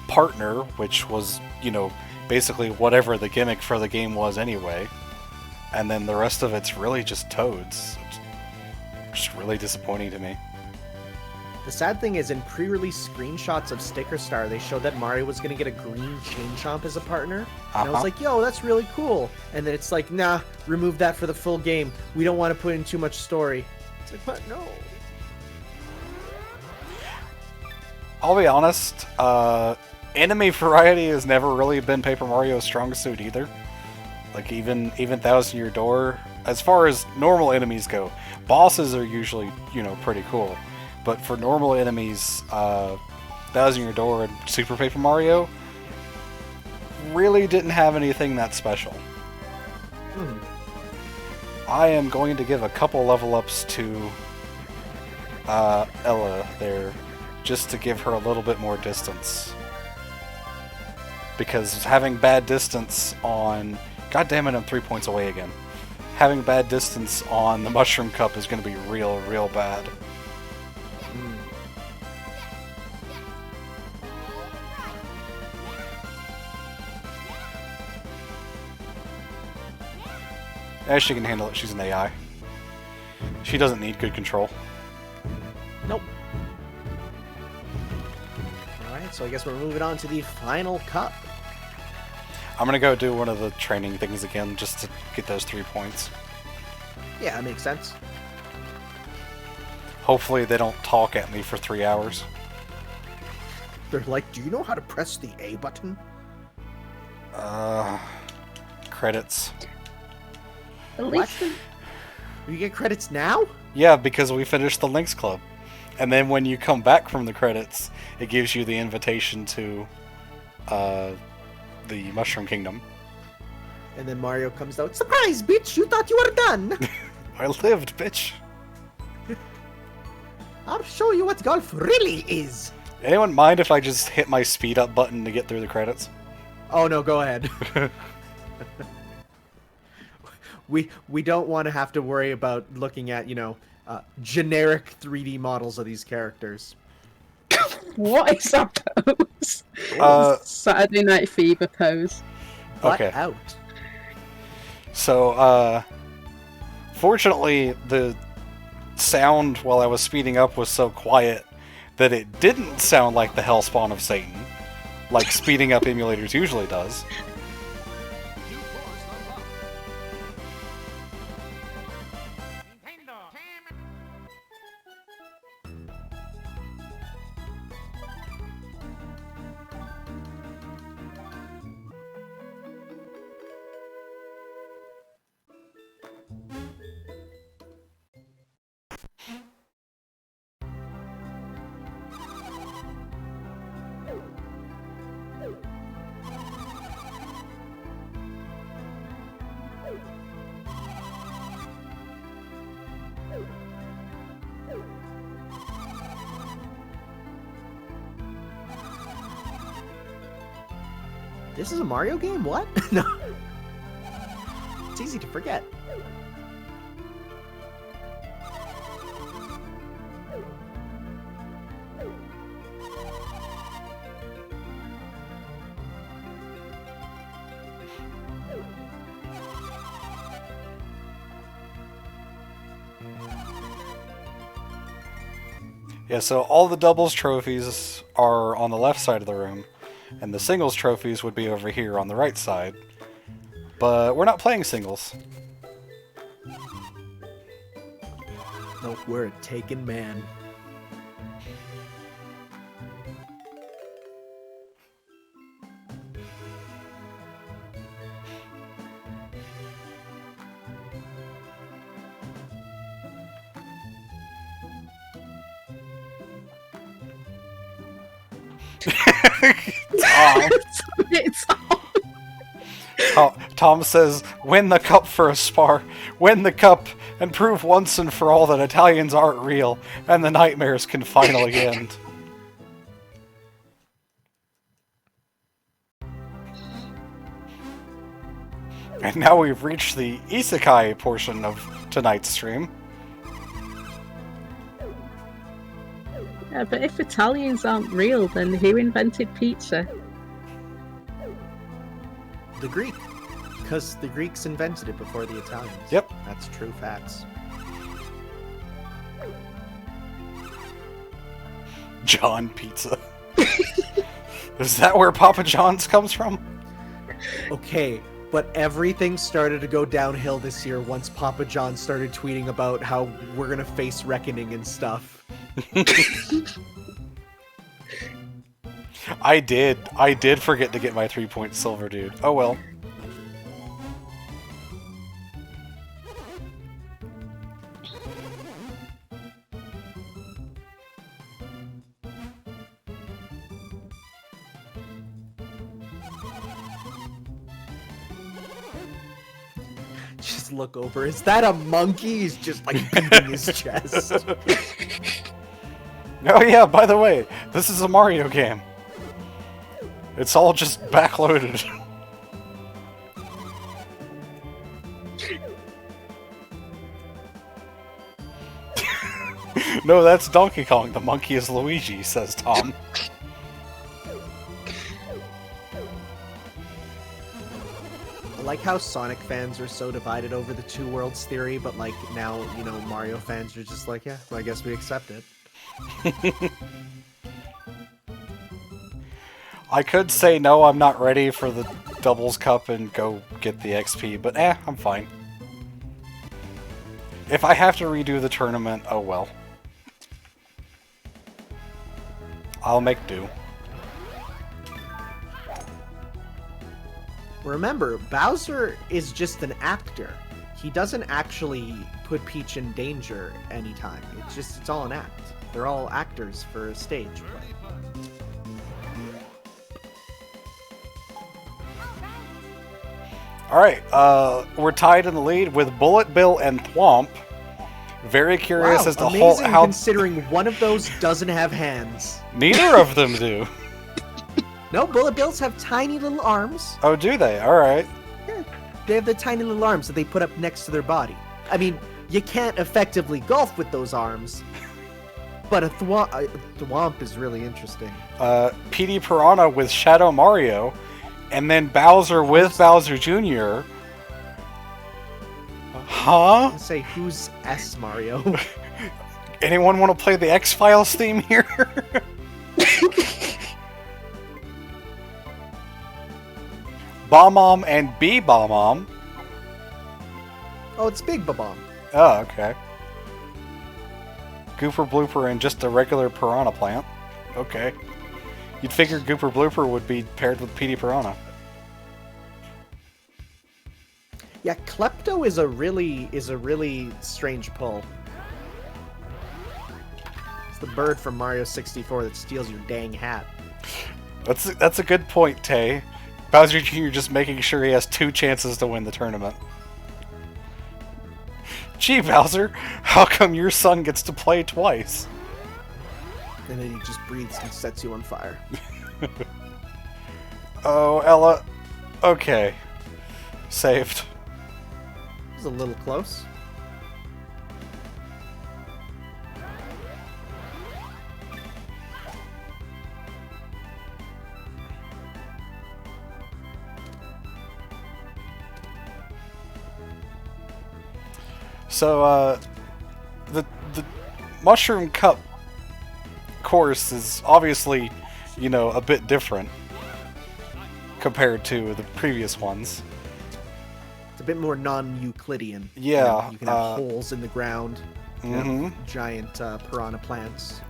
partner, which was, you know, basically whatever the gimmick for the game was anyway. And then the rest of it's really just toads. It's just really disappointing to me. The sad thing is, in pre-release screenshots of Sticker Star, they showed that Mario was going to get a green Chain Chomp as a partner. And I was like, yo, that's really cool. And then it's like, nah, remove that for the full game. We don't want to put in too much story. It's like, what? No. I'll be honest, enemy variety has never really been Paper Mario's strong suit either. Like, even Thousand Year Door, as far as normal enemies go, bosses are usually, you know, pretty cool. But for normal enemies, Thousand Year Door and Super Paper Mario really didn't have anything that special. I am going to give a couple level ups to Ella there, just to give her a little bit more distance. Because having bad distance on... God damn it, I'm 3 points away again. Having bad distance on the Mushroom Cup is going to be real, real bad. As she can handle it, she's an AI. She doesn't need good control. Nope. Alright, so I guess we're moving on to the final cup. I'm gonna go do one of the training things again just to get those 3 points. Yeah, that makes sense. Hopefully they don't talk at me for 3 hours. They're like, do you know how to press the A button? Credits. At least You get credits now? Yeah, because we finished the Lynx Club. And then when you come back from the credits, it gives you the invitation to the Mushroom Kingdom. And then Mario comes out, surprise, bitch! You thought you were done! I lived, bitch! I'll show you what golf really is! Anyone mind if I just hit my speed up button to get through the credits? Oh no, go ahead. We don't want to have to worry about looking at, you know, generic 3D models of these characters. what is that pose? Saturday Night Fever pose. Butt Okay. out. So, fortunately, the sound while I was speeding up was so quiet that it didn't sound like the hellspawn of Satan, like speeding up emulators usually does. This is a Mario game? What? No. It's easy to forget. Yeah, so all the doubles trophies are on the left side of the room, and the singles trophies would be over here on the right side. But we're not playing singles. Nope, we're a taken man. It's Tom says, win the cup for a spar. Win the cup and prove once and for all that Italians aren't real and the nightmares can finally end. And now we've reached the isekai portion of tonight's stream. Yeah, but if Italians aren't real, then who invented pizza? The Greek. Because the Greeks invented it before the Italians. Yep. That's true facts. John Pizza. Is that where Papa John's comes from? Okay, but everything started to go downhill this year once Papa John started tweeting about how we're gonna face reckoning and stuff. I did forget to get my 3-point silver, dude. Oh well. Just look over. Is that a monkey? He's just like beating his chest. Oh yeah, by the way, this is a Mario game. It's all just backloaded. No, that's Donkey Kong. The monkey is Luigi, says Tom. I like how Sonic fans are so divided over the two worlds theory, but like now, you know, Mario fans are just like, yeah, well, I guess we accept it. I could say no, I'm not ready for the Doubles Cup and go get the XP, but I'm fine. If I have to redo the tournament, oh well. I'll make do. Remember, Bowser is just an actor. He doesn't actually put Peach in danger anytime. It's all an act. They're all actors for a stage play. Alright, we're tied in the lead with Bullet Bill and Thwomp. Very curious as to amazing how considering one of those doesn't have hands. neither of them do. No, Bullet Bills have tiny little arms. Oh, do they? Alright. Yeah, they have the tiny little arms that they put up next to their body. I mean, you can't effectively golf with those arms, but a Thwomp is really interesting. PD Piranha with Shadow Mario, and then Bowser with Bowser Jr. Huh? Say, who's S Mario? Anyone want to play the X-Files theme here? Bob-Omb and B-Bob-Omb. Oh, it's Big Babom. Oh, okay. Gooper Blooper and just a regular Piranha plant. Okay. You'd figure Gooper Blooper would be paired with PD Piranha. Yeah, Klepto is a really strange pull. It's the bird from Mario 64 that steals your dang hat. That's a good point, Tay. Bowser Jr. just making sure he has 2 chances to win the tournament. Gee, Bowser, how come your son gets to play twice? And then he just breathes and sets you on fire. Oh, Ella. Okay. Saved. It was a little close. So, the Mushroom Cup course is obviously, you know, a bit different compared to the previous ones. It's a bit more non-Euclidean. Yeah. You can have holes in the ground. You can Mhm. have giant piranha plants.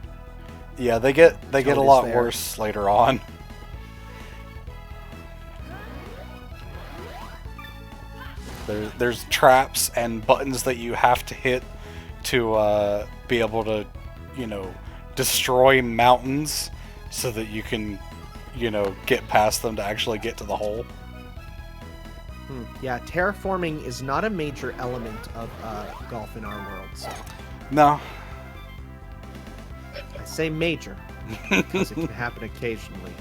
Yeah, they get a Toad is lot there. worse later on. There's traps and buttons that you have to hit to be able to, you know, destroy mountains so that you can, you know, get past them to actually get to the hole. Yeah, terraforming is not a major element of golf in our world. So No. I say major because it can happen occasionally.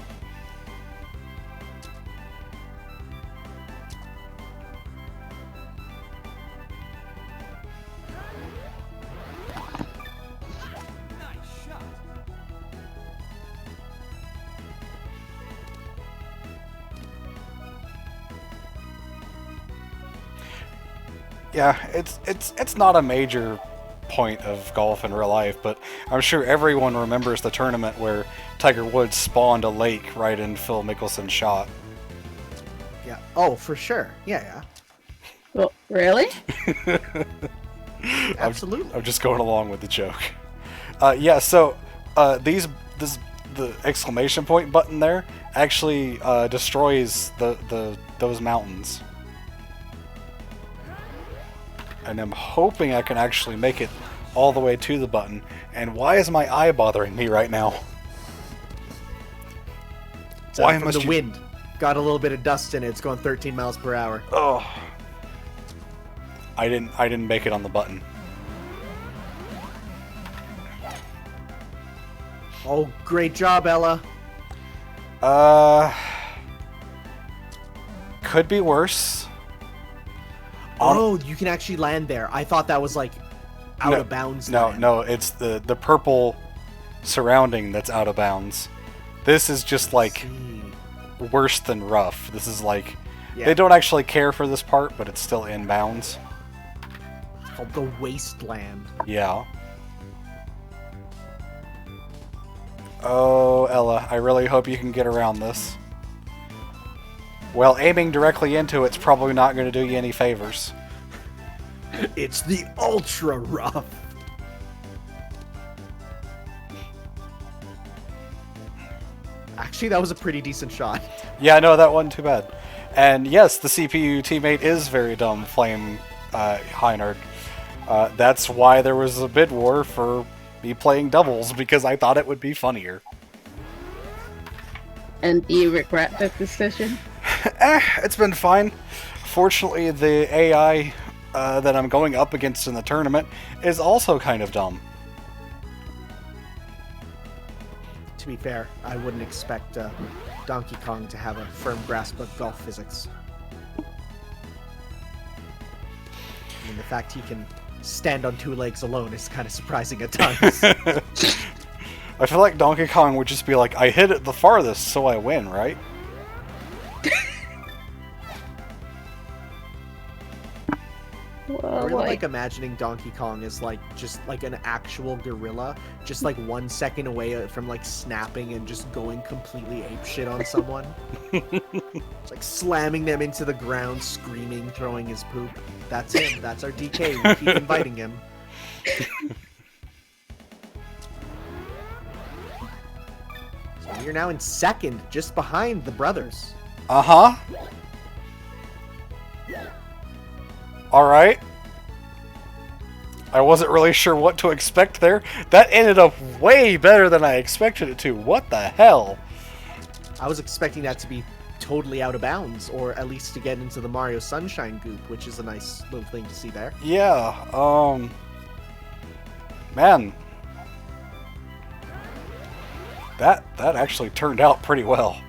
Yeah, it's not a major point of golf in real life, but I'm sure everyone remembers the tournament where Tiger Woods spawned a lake right in Phil Mickelson's shot. Yeah. Oh, for sure. Yeah. Well, really? Absolutely. I'm just going along with the joke. Yeah, so the exclamation point button there actually destroys those mountains. And I'm hoping I can actually make it all the way to the button. And why is my eye bothering me right now? Why from the wind? Got a little bit of dust in it. It's going 13 miles per hour. Oh, I didn't make it on the button. Oh, great job, Ella. Could be worse. Oh, you can actually land there. I thought that was like out of bounds. No, it's the purple surrounding that's out of bounds. This is just like worse than rough. This is like they don't actually care for this part, but it's still in bounds. It's called the wasteland. Yeah. Oh, Ella, I really hope you can get around this. Well, aiming directly into it's probably not going to do you any favors. It's the ultra rough. Actually, that was a pretty decent shot. Yeah, no, that wasn't too bad. And yes, the CPU teammate is very dumb, Flame Heinard. That's why there was a bid war for me playing doubles, because I thought it would be funnier. And do you regret the decision? It's been fine. Fortunately, the AI that I'm going up against in the tournament is also kind of dumb. To be fair, I wouldn't expect Donkey Kong to have a firm grasp of golf physics. I mean, the fact he can stand on two legs alone is kind of surprising at times. I feel like Donkey Kong would just be like, I hit it the farthest, so I win, right? I really like imagining Donkey Kong as like just like an actual gorilla, just like 1 second away from like snapping and just going completely apeshit on someone. It's like slamming them into the ground, screaming, throwing his poop. That's him. That's our DK. We keep inviting him. So you're now in second, just behind the brothers. Uh-huh. Alright. I wasn't really sure what to expect there. That ended up way better than I expected it to. What the hell? I was expecting that to be totally out of bounds, or at least to get into the Mario Sunshine goop, which is a nice little thing to see there. Yeah, man. That actually turned out pretty well.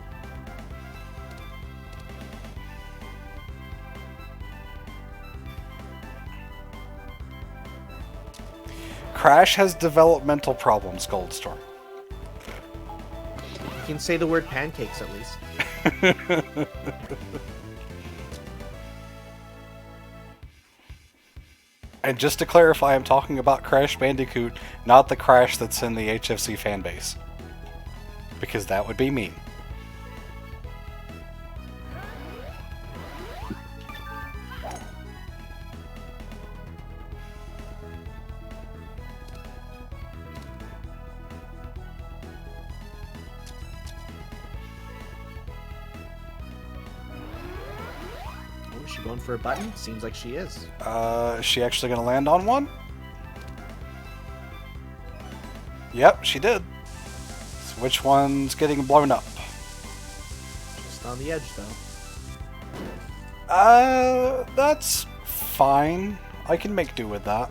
Crash has developmental problems, Goldstorm. You can say the word pancakes at least. And just to clarify, I'm talking about Crash Bandicoot, not the Crash that's in the HFC fanbase. Because that would be mean. Is she going for a button? Seems like she is. Is she actually going to land on one? Yep, she did. So which one's getting blown up? Just on the edge, though. That's fine. I can make do with that.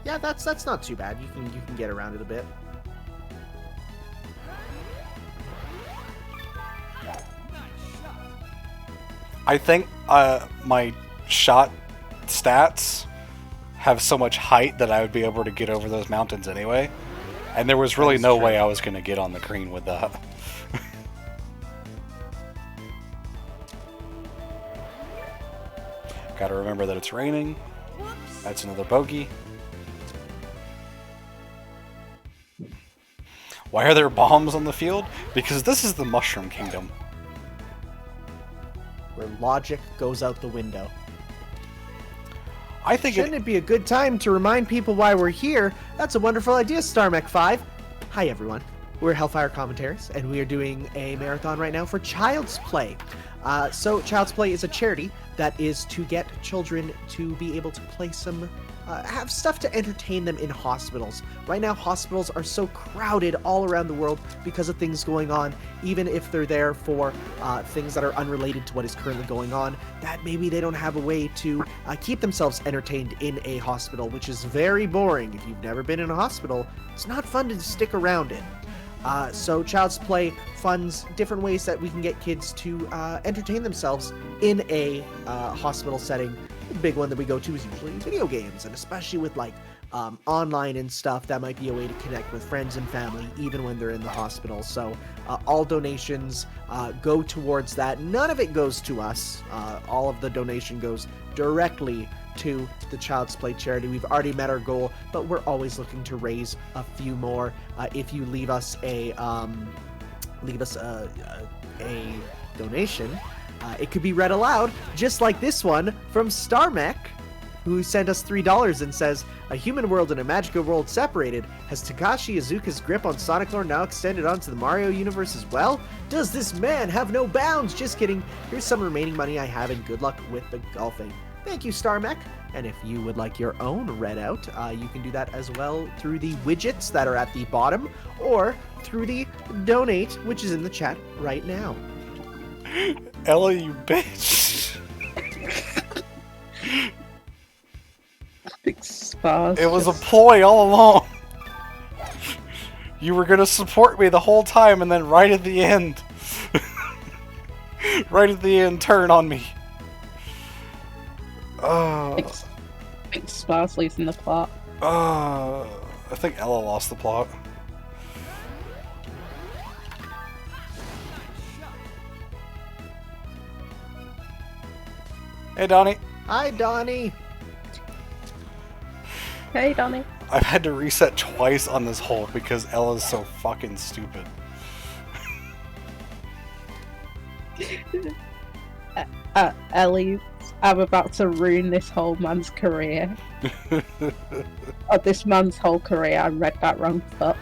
Yeah, that's not too bad. You can get around it a bit. I think my shot stats have so much height that I would be able to get over those mountains anyway. And there was really no way I was going to get on the green with that. Gotta remember that it's raining. That's another bogey. Why are there bombs on the field? Because this is the Mushroom Kingdom. Where logic goes out the window. I think Shouldn't it be a good time to remind people why we're here? That's a wonderful idea, StarMech5. Hi, everyone. We're Hellfire Commentaries, and we are doing a marathon right now for Child's Play. So Child's Play is a charity that is to get children to be able to play some, have stuff to entertain them in hospitals. Right now, hospitals are so crowded all around the world because of things going on, even if they're there for things that are unrelated to what is currently going on, that maybe they don't have a way to keep themselves entertained in a hospital, which is very boring. If you've never been in a hospital, it's not fun to stick around in. So Child's Play funds different ways that we can get kids to entertain themselves in a hospital setting. The big one that we go to is usually video games, and especially with like online and stuff, that might be a way to connect with friends and family even when they're in the hospital. So all donations go towards that. None of it goes to us. All of the donation goes directly to the Child's Play charity. We've already met our goal, but we're always looking to raise a few more. If you leave us a donation, it could be read aloud, just like this one from StarMech, who sent us $3 and says, "A human world and a magical world separated. Has Takashi Iizuka's grip on Sonic lore now extended onto the Mario universe as well? Does this man have no bounds? Just kidding. Here's some remaining money I have, and good luck with the golfing." Thank you, StarMech. And if you would like your own read out, you can do that as well through the widgets that are at the bottom, or through the donate, which is in the chat right now. Ella, you bitch. Big spars. It was a ploy all along. You were gonna support me the whole time, and then right at the end, turn on me. Big spars losing the plot. I think Ella lost the plot. Hey, Donnie. Hi, Donnie. Hey, Donnie. I've had to reset twice on this hole because Ella's so fucking stupid. Ellie, I'm about to ruin this whole man's career. This man's whole career. I read that wrong. Fuck.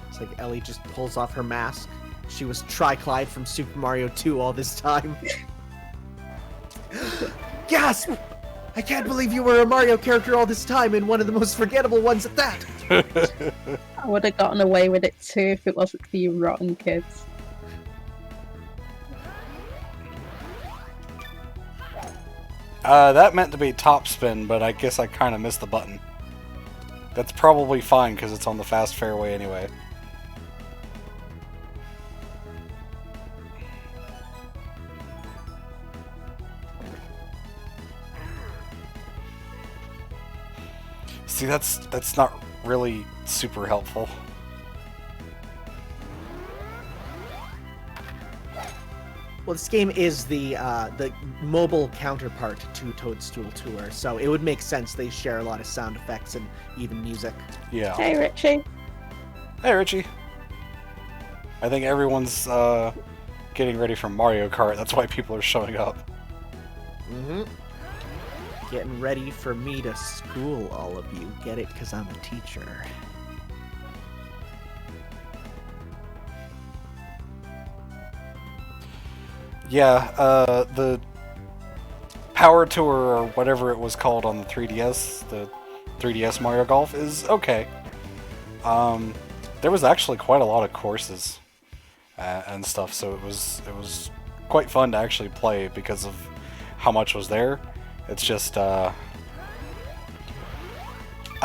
It's like Ellie just pulls off her mask. She was Tri-Clyde from Super Mario 2 all this time. Gasp! I can't believe you were a Mario character all this time, and one of the most forgettable ones at that! I would have gotten away with it too if it wasn't for you rotten kids. That meant to be top spin, but I guess I kind of missed the button. That's probably fine because it's on the fast fairway anyway. See, that's not really super helpful. Well, this game is the mobile counterpart to Toadstool Tour, so it would make sense they share a lot of sound effects and even music. Yeah. Hey, Richie. Hey, Richie. I think everyone's getting ready for Mario Kart. That's why people are showing up. Mm-hmm. Getting ready for me to school all of you. Get it? Because I'm a teacher. Yeah, the Power Tour, or whatever it was called on the 3DS, the 3DS Mario Golf, is okay. There was actually quite a lot of courses and stuff, so it was quite fun to actually play because of how much was there. It's just, I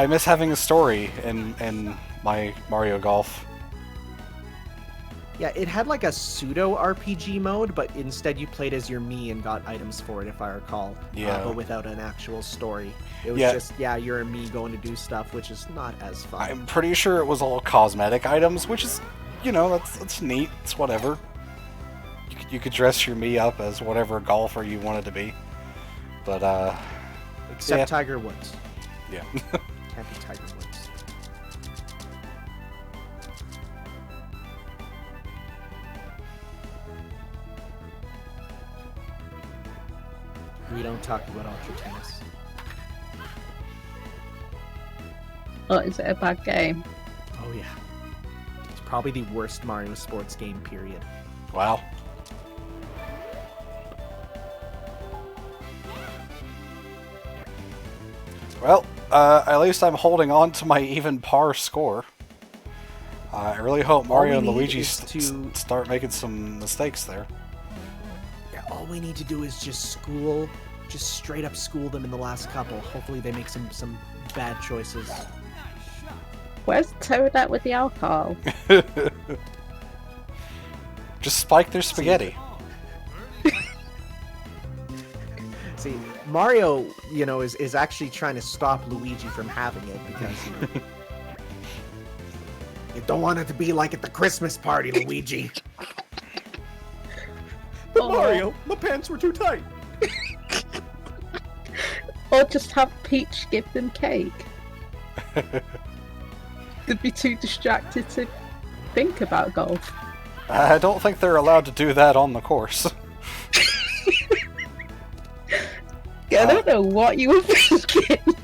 miss having a story in my Mario Golf. Yeah, it had like a pseudo RPG mode, but instead you played as your Mii and got items for it, if I recall. Yeah. But without an actual story. It was just, you're a Mii going to do stuff, which is not as fun. I'm pretty sure it was all cosmetic items, which is, you know, that's neat. It's whatever. you could dress your Mii up as whatever golfer you wanted to be. But Except yeah. Tiger Woods. Yeah. Can't be Tiger Woods. We don't talk about Ultra Tennis. Oh, is it a bad game? Oh yeah. It's probably the worst Mario sports game, period. Wow. Well, at least I'm holding on to my even par score. I really hope Mario and we need Luigi is to- start making some mistakes there. Yeah, all we need to do is just straight up school them in the last couple. Hopefully they make some bad choices. Where's Toad at with the alcohol? Just spike their spaghetti. See, Mario, is actually trying to stop Luigi from having it because you don't want it to be like at the Christmas party, Luigi. But Oh. Mario, my pants were too tight. Or just have Peach give them cake. They'd be too distracted to think about golf. I don't think they're allowed to do that on the course. I don't know what you were thinking.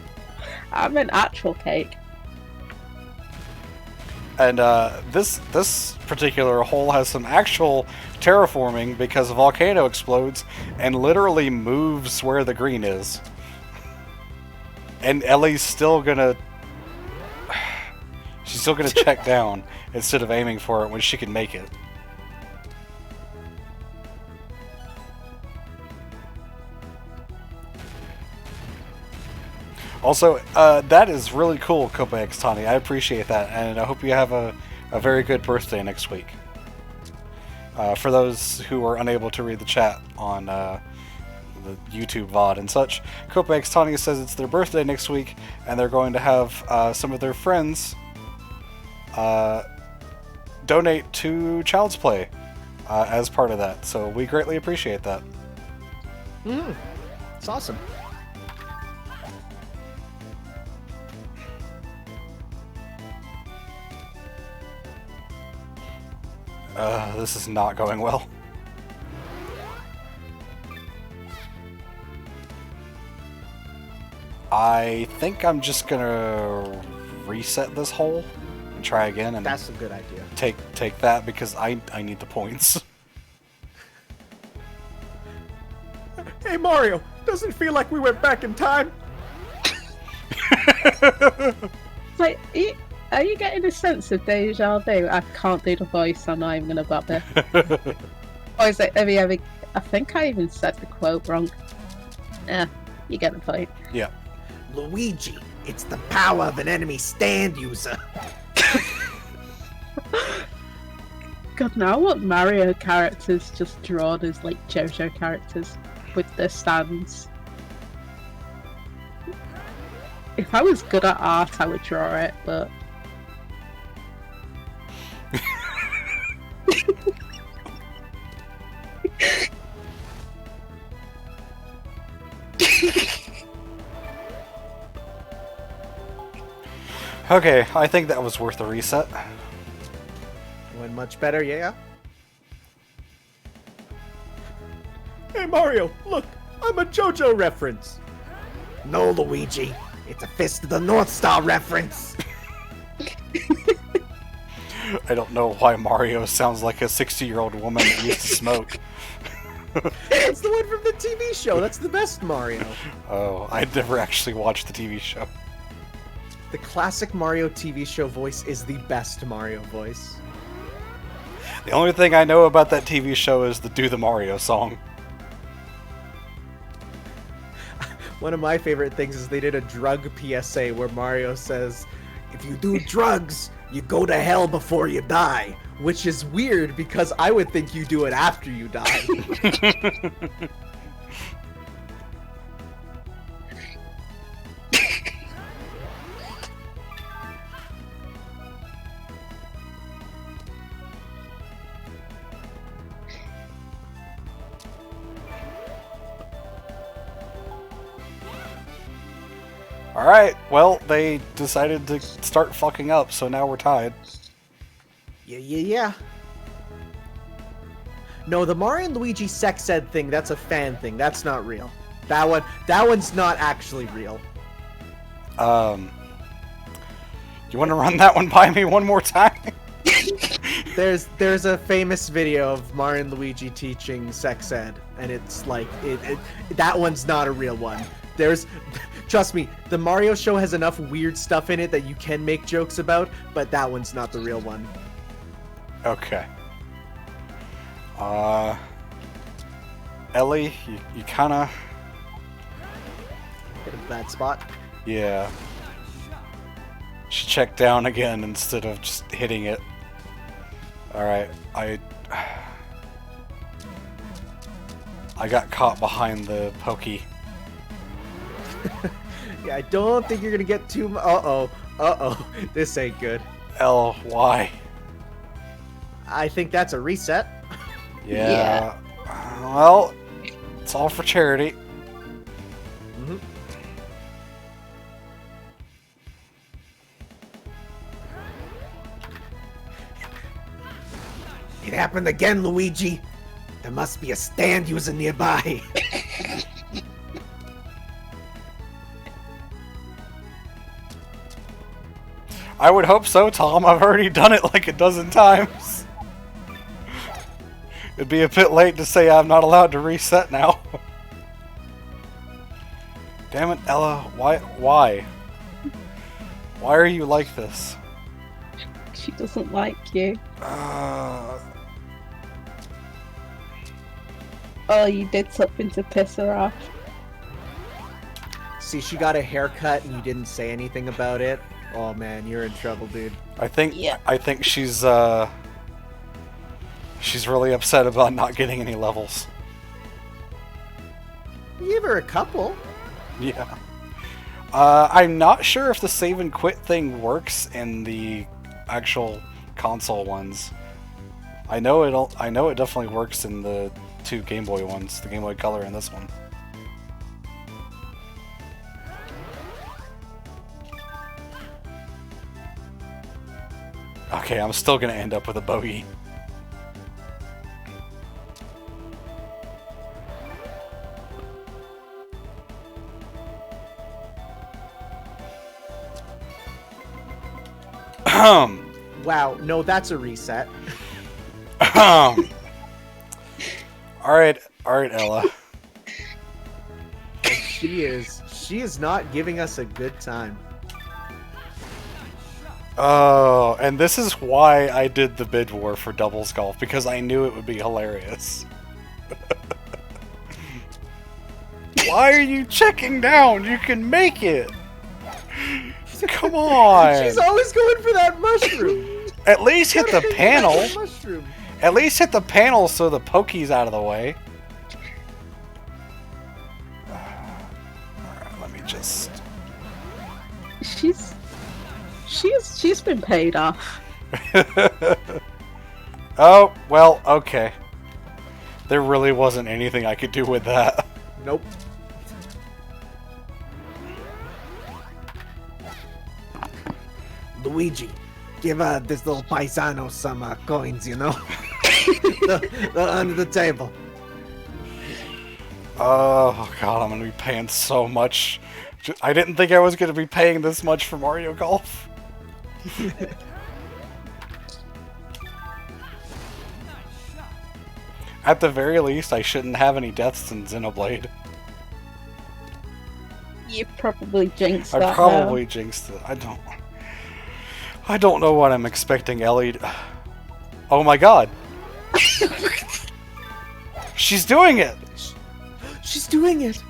I meant actual cake. And this particular hole has some actual terraforming because a volcano explodes and literally moves where the green is. And Ellie's still gonna... She's still gonna check down instead of aiming for it when she can make it. Also, that is really cool, Kopex Tani. I appreciate that, and I hope you have a very good birthday next week. For those who are unable to read the chat on the YouTube VOD and such, Kopex Tani says it's their birthday next week, and they're going to have some of their friends donate to Child's Play as part of that. So we greatly appreciate that. It's awesome. This is not going well. I think I'm just gonna reset this hole and try again and That's a good idea. take that because I need the points. Hey Mario, doesn't feel like we went back in time. Like, are you getting a sense of deja vu? I can't do the voice, I'm not even gonna bother. Or is it, I think I even said the quote wrong. Yeah, you get the point. Yeah. Luigi, it's the power of an enemy stand user. God, now I want Mario characters just drawn as like JoJo characters with their stands. If I was good at art, I would draw it, but Okay, I think that was worth a reset. Went much better, yeah? Hey Mario, look! I'm a JoJo reference! No, Luigi, it's a Fist of the North Star reference. I don't know why Mario sounds like a 60-year-old woman that used to smoke. It's the one from the TV show, that's the best Mario. Oh, I'd never actually watched the TV show. The classic Mario TV show voice is the best Mario voice. The only thing I know about that TV show is the Do the Mario song. One of my favorite things is they did a drug PSA where Mario says, if you do drugs, you go to hell before you die. Which is weird because I would think you do it after you die. Alright, well, they decided to start fucking up, so now we're tied. Yeah. No, the Mario and Luigi sex ed thing, that's a fan thing. That's not real. That one's not actually real. You want to run that one by me one more time? There's a famous video of Mario and Luigi teaching sex ed, and it's like that one's not a real one. Trust me, the Mario show has enough weird stuff in it that you can make jokes about, but that one's not the real one. Okay. Ellie, you kinda... Hit a bad spot. Yeah. She checked down again instead of just hitting it. Alright, I got caught behind the pokey. Yeah, I don't think you're gonna get too Uh-oh. This ain't good. L, why? I think that's a reset. Yeah. Well, it's all for charity. Mm-hmm. It happened again, Luigi. There must be a stand user nearby. I would hope so, Tom. I've already done it like a dozen times. It'd be a bit late to say I'm not allowed to reset now. Damn it, Ella. Why? Why are you like this? She doesn't like you. Oh, you did something to piss her off. See, she got a haircut and you didn't say anything about it. Oh man, you're in trouble, dude. I think she's really upset about not getting any levels. You gave her a couple. Yeah. I'm not sure if the save and quit thing works in the actual console ones. I know it definitely works in the two Game Boy ones, the Game Boy Color and this one. Okay, I'm still gonna end up with a bogey. Wow, no, that's a reset. Alright, Ella. She is not giving us a good time. Oh, and this is why I did the bid war for doubles golf, because I knew it would be hilarious. Why are you checking down? You can make it! Come on! She's always going for that mushroom! At least hit the panel! Mushroom. At least hit the panel so the pokey's out of the way. Alright, let me just... She's been paid off. Oh, well, okay. There really wasn't anything I could do with that. Nope. Luigi, give this little paisano some coins, you know? Under the table. Oh god, I'm gonna be paying so much. I didn't think I was gonna be paying this much for Mario Golf. At the very least, I shouldn't have any deaths in Xenoblade. You probably jinxed I that. probably jinxed it. I don't know what I'm expecting Ellie to... Oh my god! She's doing it! She's doing it!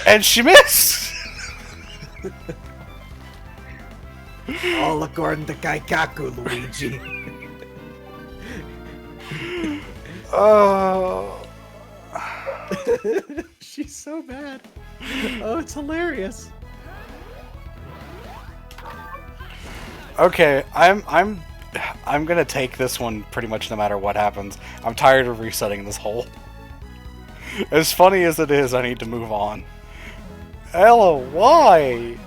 And she missed! All according to Kaikaku, Luigi. Oh... She's so bad. Oh, it's hilarious. Okay, I'm gonna take this one pretty much no matter what happens. I'm tired of resetting this hole. As funny as it is, I need to move on. Ella, why?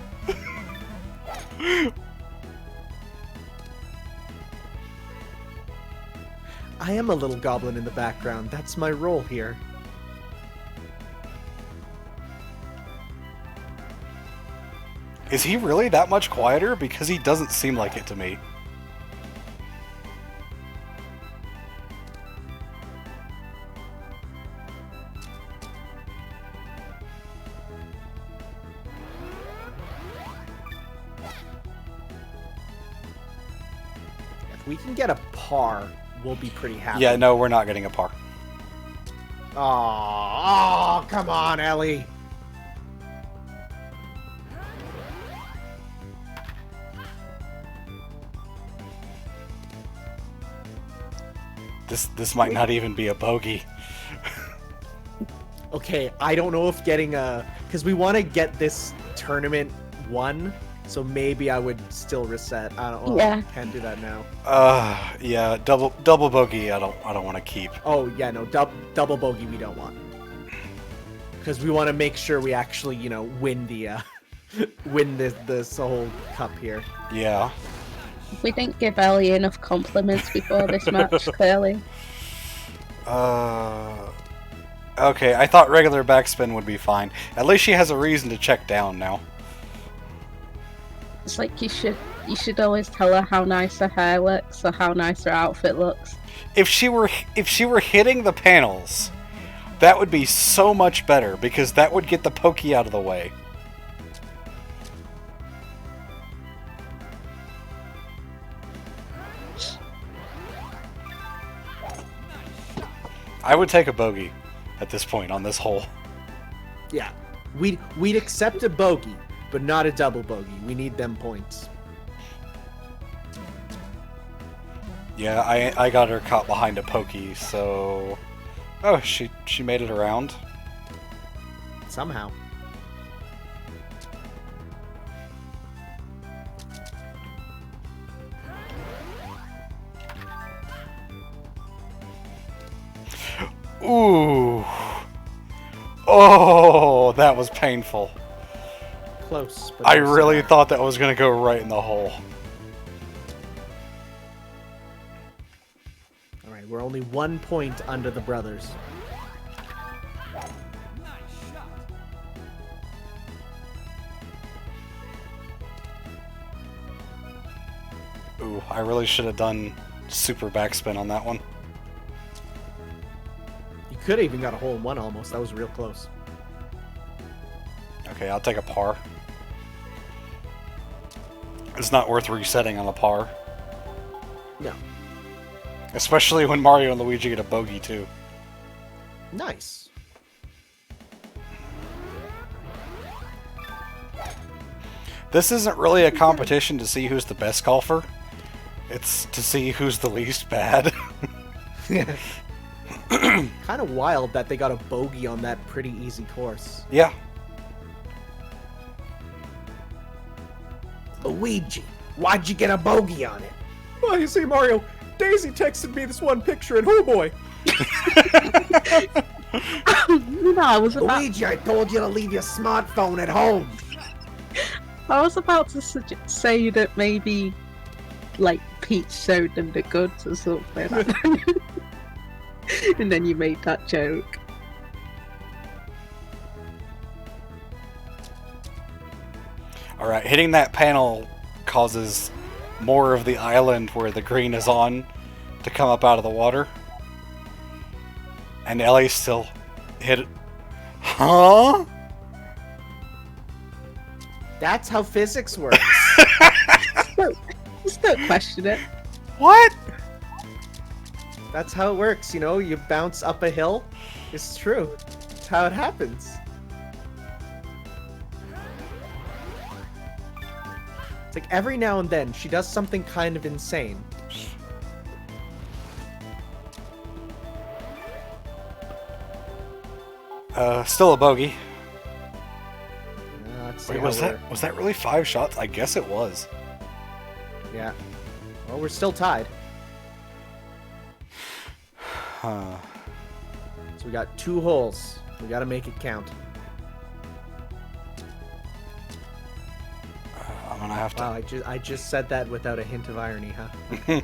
I am a little goblin in the background. That's my role here. Is he really that much quieter? Because he doesn't seem like it to me. If we can get a par, we'll be pretty happy. Yeah, no, we're not getting a par. Oh, come on, Ellie. This might not even be a bogey. Okay, I don't know if getting a... Because we want to get this tournament won, so maybe I would still reset. I don't. Yeah. Can't do that now. Yeah, double bogey. I don't want to keep. Oh yeah, no, double bogey we don't want. Because we want to make sure we actually, you know, win the win this whole cup here. Yeah. We didn't give Ellie enough compliments before this match, clearly. Okay, I thought regular backspin would be fine. At least she has a reason to check down now. It's like you should always tell her how nice her hair looks or how nice her outfit looks. If she were hitting the panels, that would be so much better because that would get the pokey out of the way. I would take a bogey at this point on this hole. Yeah, we'd accept a bogey, but not a double bogey. We need them points. Yeah, I got her caught behind a pokey, so... Oh, she made it around. Somehow. Ooh. Oh, that was painful. Close. But I no really cigar. thought that was going to go right in the hole. All right, we're only 1 point under the brothers. Ooh, I really should have done super backspin on that one. You could have even got a hole in one almost. That was real close. Okay, I'll take a par. It's not worth resetting on a par. No. Especially when Mario and Luigi get a bogey, too. Nice. This isn't really a competition to see who's the best golfer. It's to see who's the least bad. Kind of wild that they got a bogey on that pretty easy course. Yeah. Luigi, why'd you get a bogey on it? Well, you see, Mario, Daisy texted me this one picture, and oh boy. No, I was about Luigi, I told you to leave your smartphone at home. to say that maybe like Peach showed them the goods or something. And then you made that joke. Alright, hitting that panel causes more of the island where the green is on to come up out of the water. And Ellie still hit it. Huh? That's how physics works. Just don't question it. What? That's how it works, you know? You bounce up a hill. It's true. It's how it happens. It's like every now and then she does something kind of insane. Still a bogey. Let's see Wait, how was we're- that really 5 shots? I guess it was. Yeah. Well, we're still tied. Huh. So we got 2 holes. We gotta make it count. I have to. Wow, I just said that without a hint of irony, huh?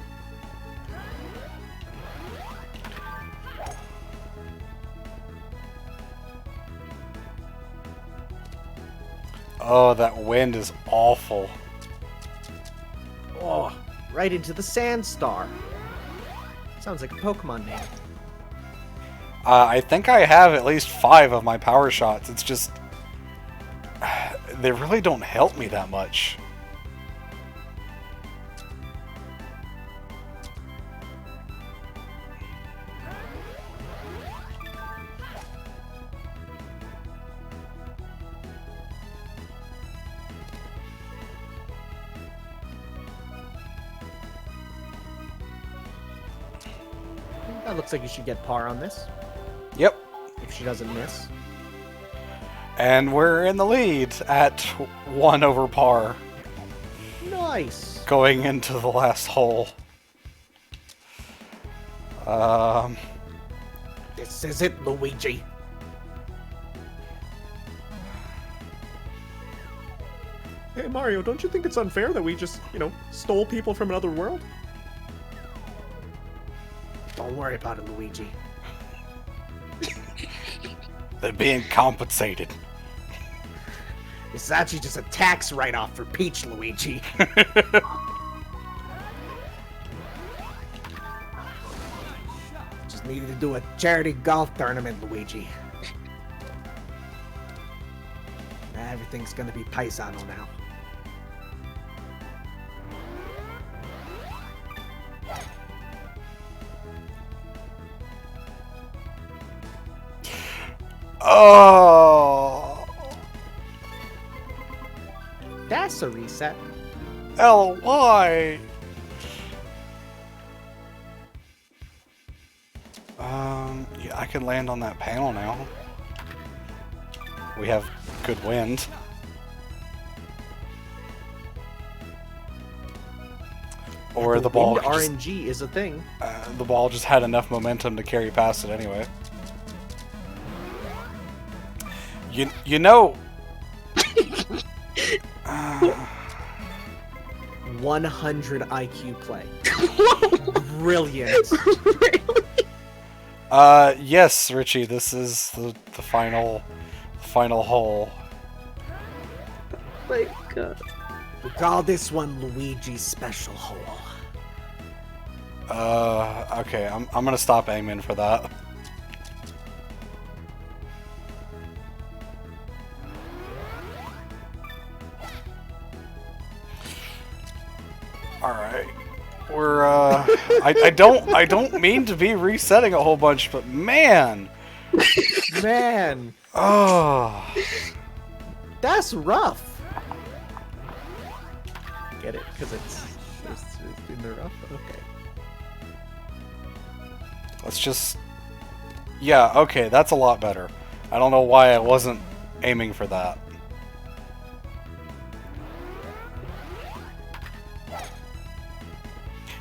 Oh, that wind is awful. Oh, right into the Sandstar. Sounds like a Pokemon name. I think I have at least 5 of my power shots. It's just... they really don't help me that much. That looks like you should get par on this, Yep. if she doesn't miss. And we're in the lead at 1 over par. Nice. Going into the last hole. This is it, Luigi. Hey, Mario, don't you think it's unfair that we just, stole people from another world? Don't worry about it, Luigi. They're being compensated. This is actually just a tax write-off for Peach, Luigi. Just needed to do a charity golf tournament, Luigi. Everything's gonna be paisano now. Oh! That's a reset. LY! Yeah, I can land on that panel now. We have good wind. Or the ball wind just, RNG is a thing. the ball just had enough momentum to carry past it anyway. You know... 100 IQ play. Brilliant. Yes, Richie, this is the final hole. My God. We call this one Luigi's Special Hole. Okay, I'm gonna stop aiming for that. Alright. We're, I don't mean to be resetting a whole bunch, but man! Man, Oh. that's rough. Get it? Because it's in the rough? Okay. Let's just... Yeah, okay, that's a lot better. I don't know why I wasn't aiming for that.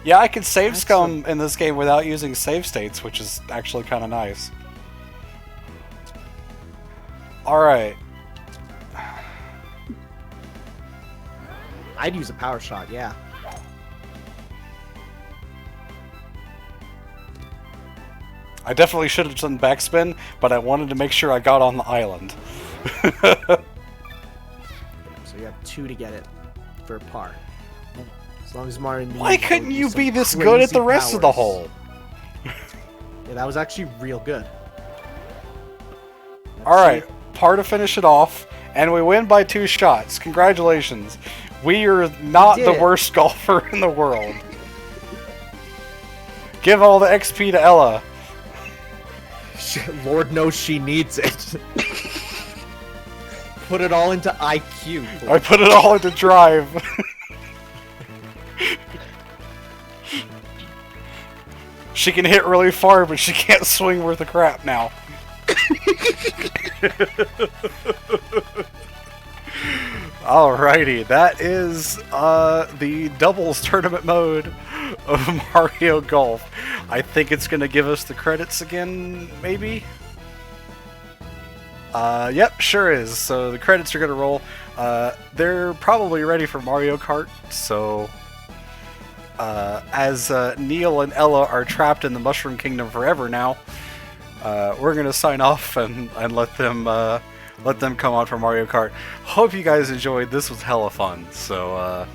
Yeah, I can save scum in this game without using save states, which is actually kind of nice. Alright. I'd use a power shot, yeah. I definitely should have done backspin, but I wanted to make sure I got on the island. So you have 2 to get it for par. As long as Mario... Why couldn't you be this good at the rest of the hole? Yeah, that was actually real good. Alright, par to finish it off, and we win by 2 shots. Congratulations. We are not the worst golfer in the world. Give all the XP to Ella. Lord knows she needs it. Put it all into IQ. Please. I put it all into drive. She can hit really far, but she can't swing worth a crap now. Alrighty, that is the doubles tournament mode of Mario Golf. I think it's going to give us the credits again, maybe? Yep, sure is. So the credits are going to roll. they're probably ready for Mario Kart, so as Neil and Ella are trapped in the Mushroom Kingdom forever now, we're gonna sign off and let them come on for Mario Kart. Hope you guys enjoyed. This was hella fun. So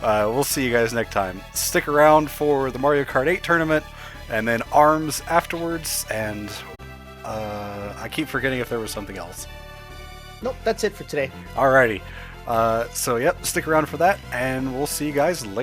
we'll see you guys next time. Stick around for the Mario Kart 8 tournament, and then ARMS afterwards. And I keep forgetting if there was something else. Nope, that's it for today. Alrighty. So yep, stick around for that, and we'll see you guys later.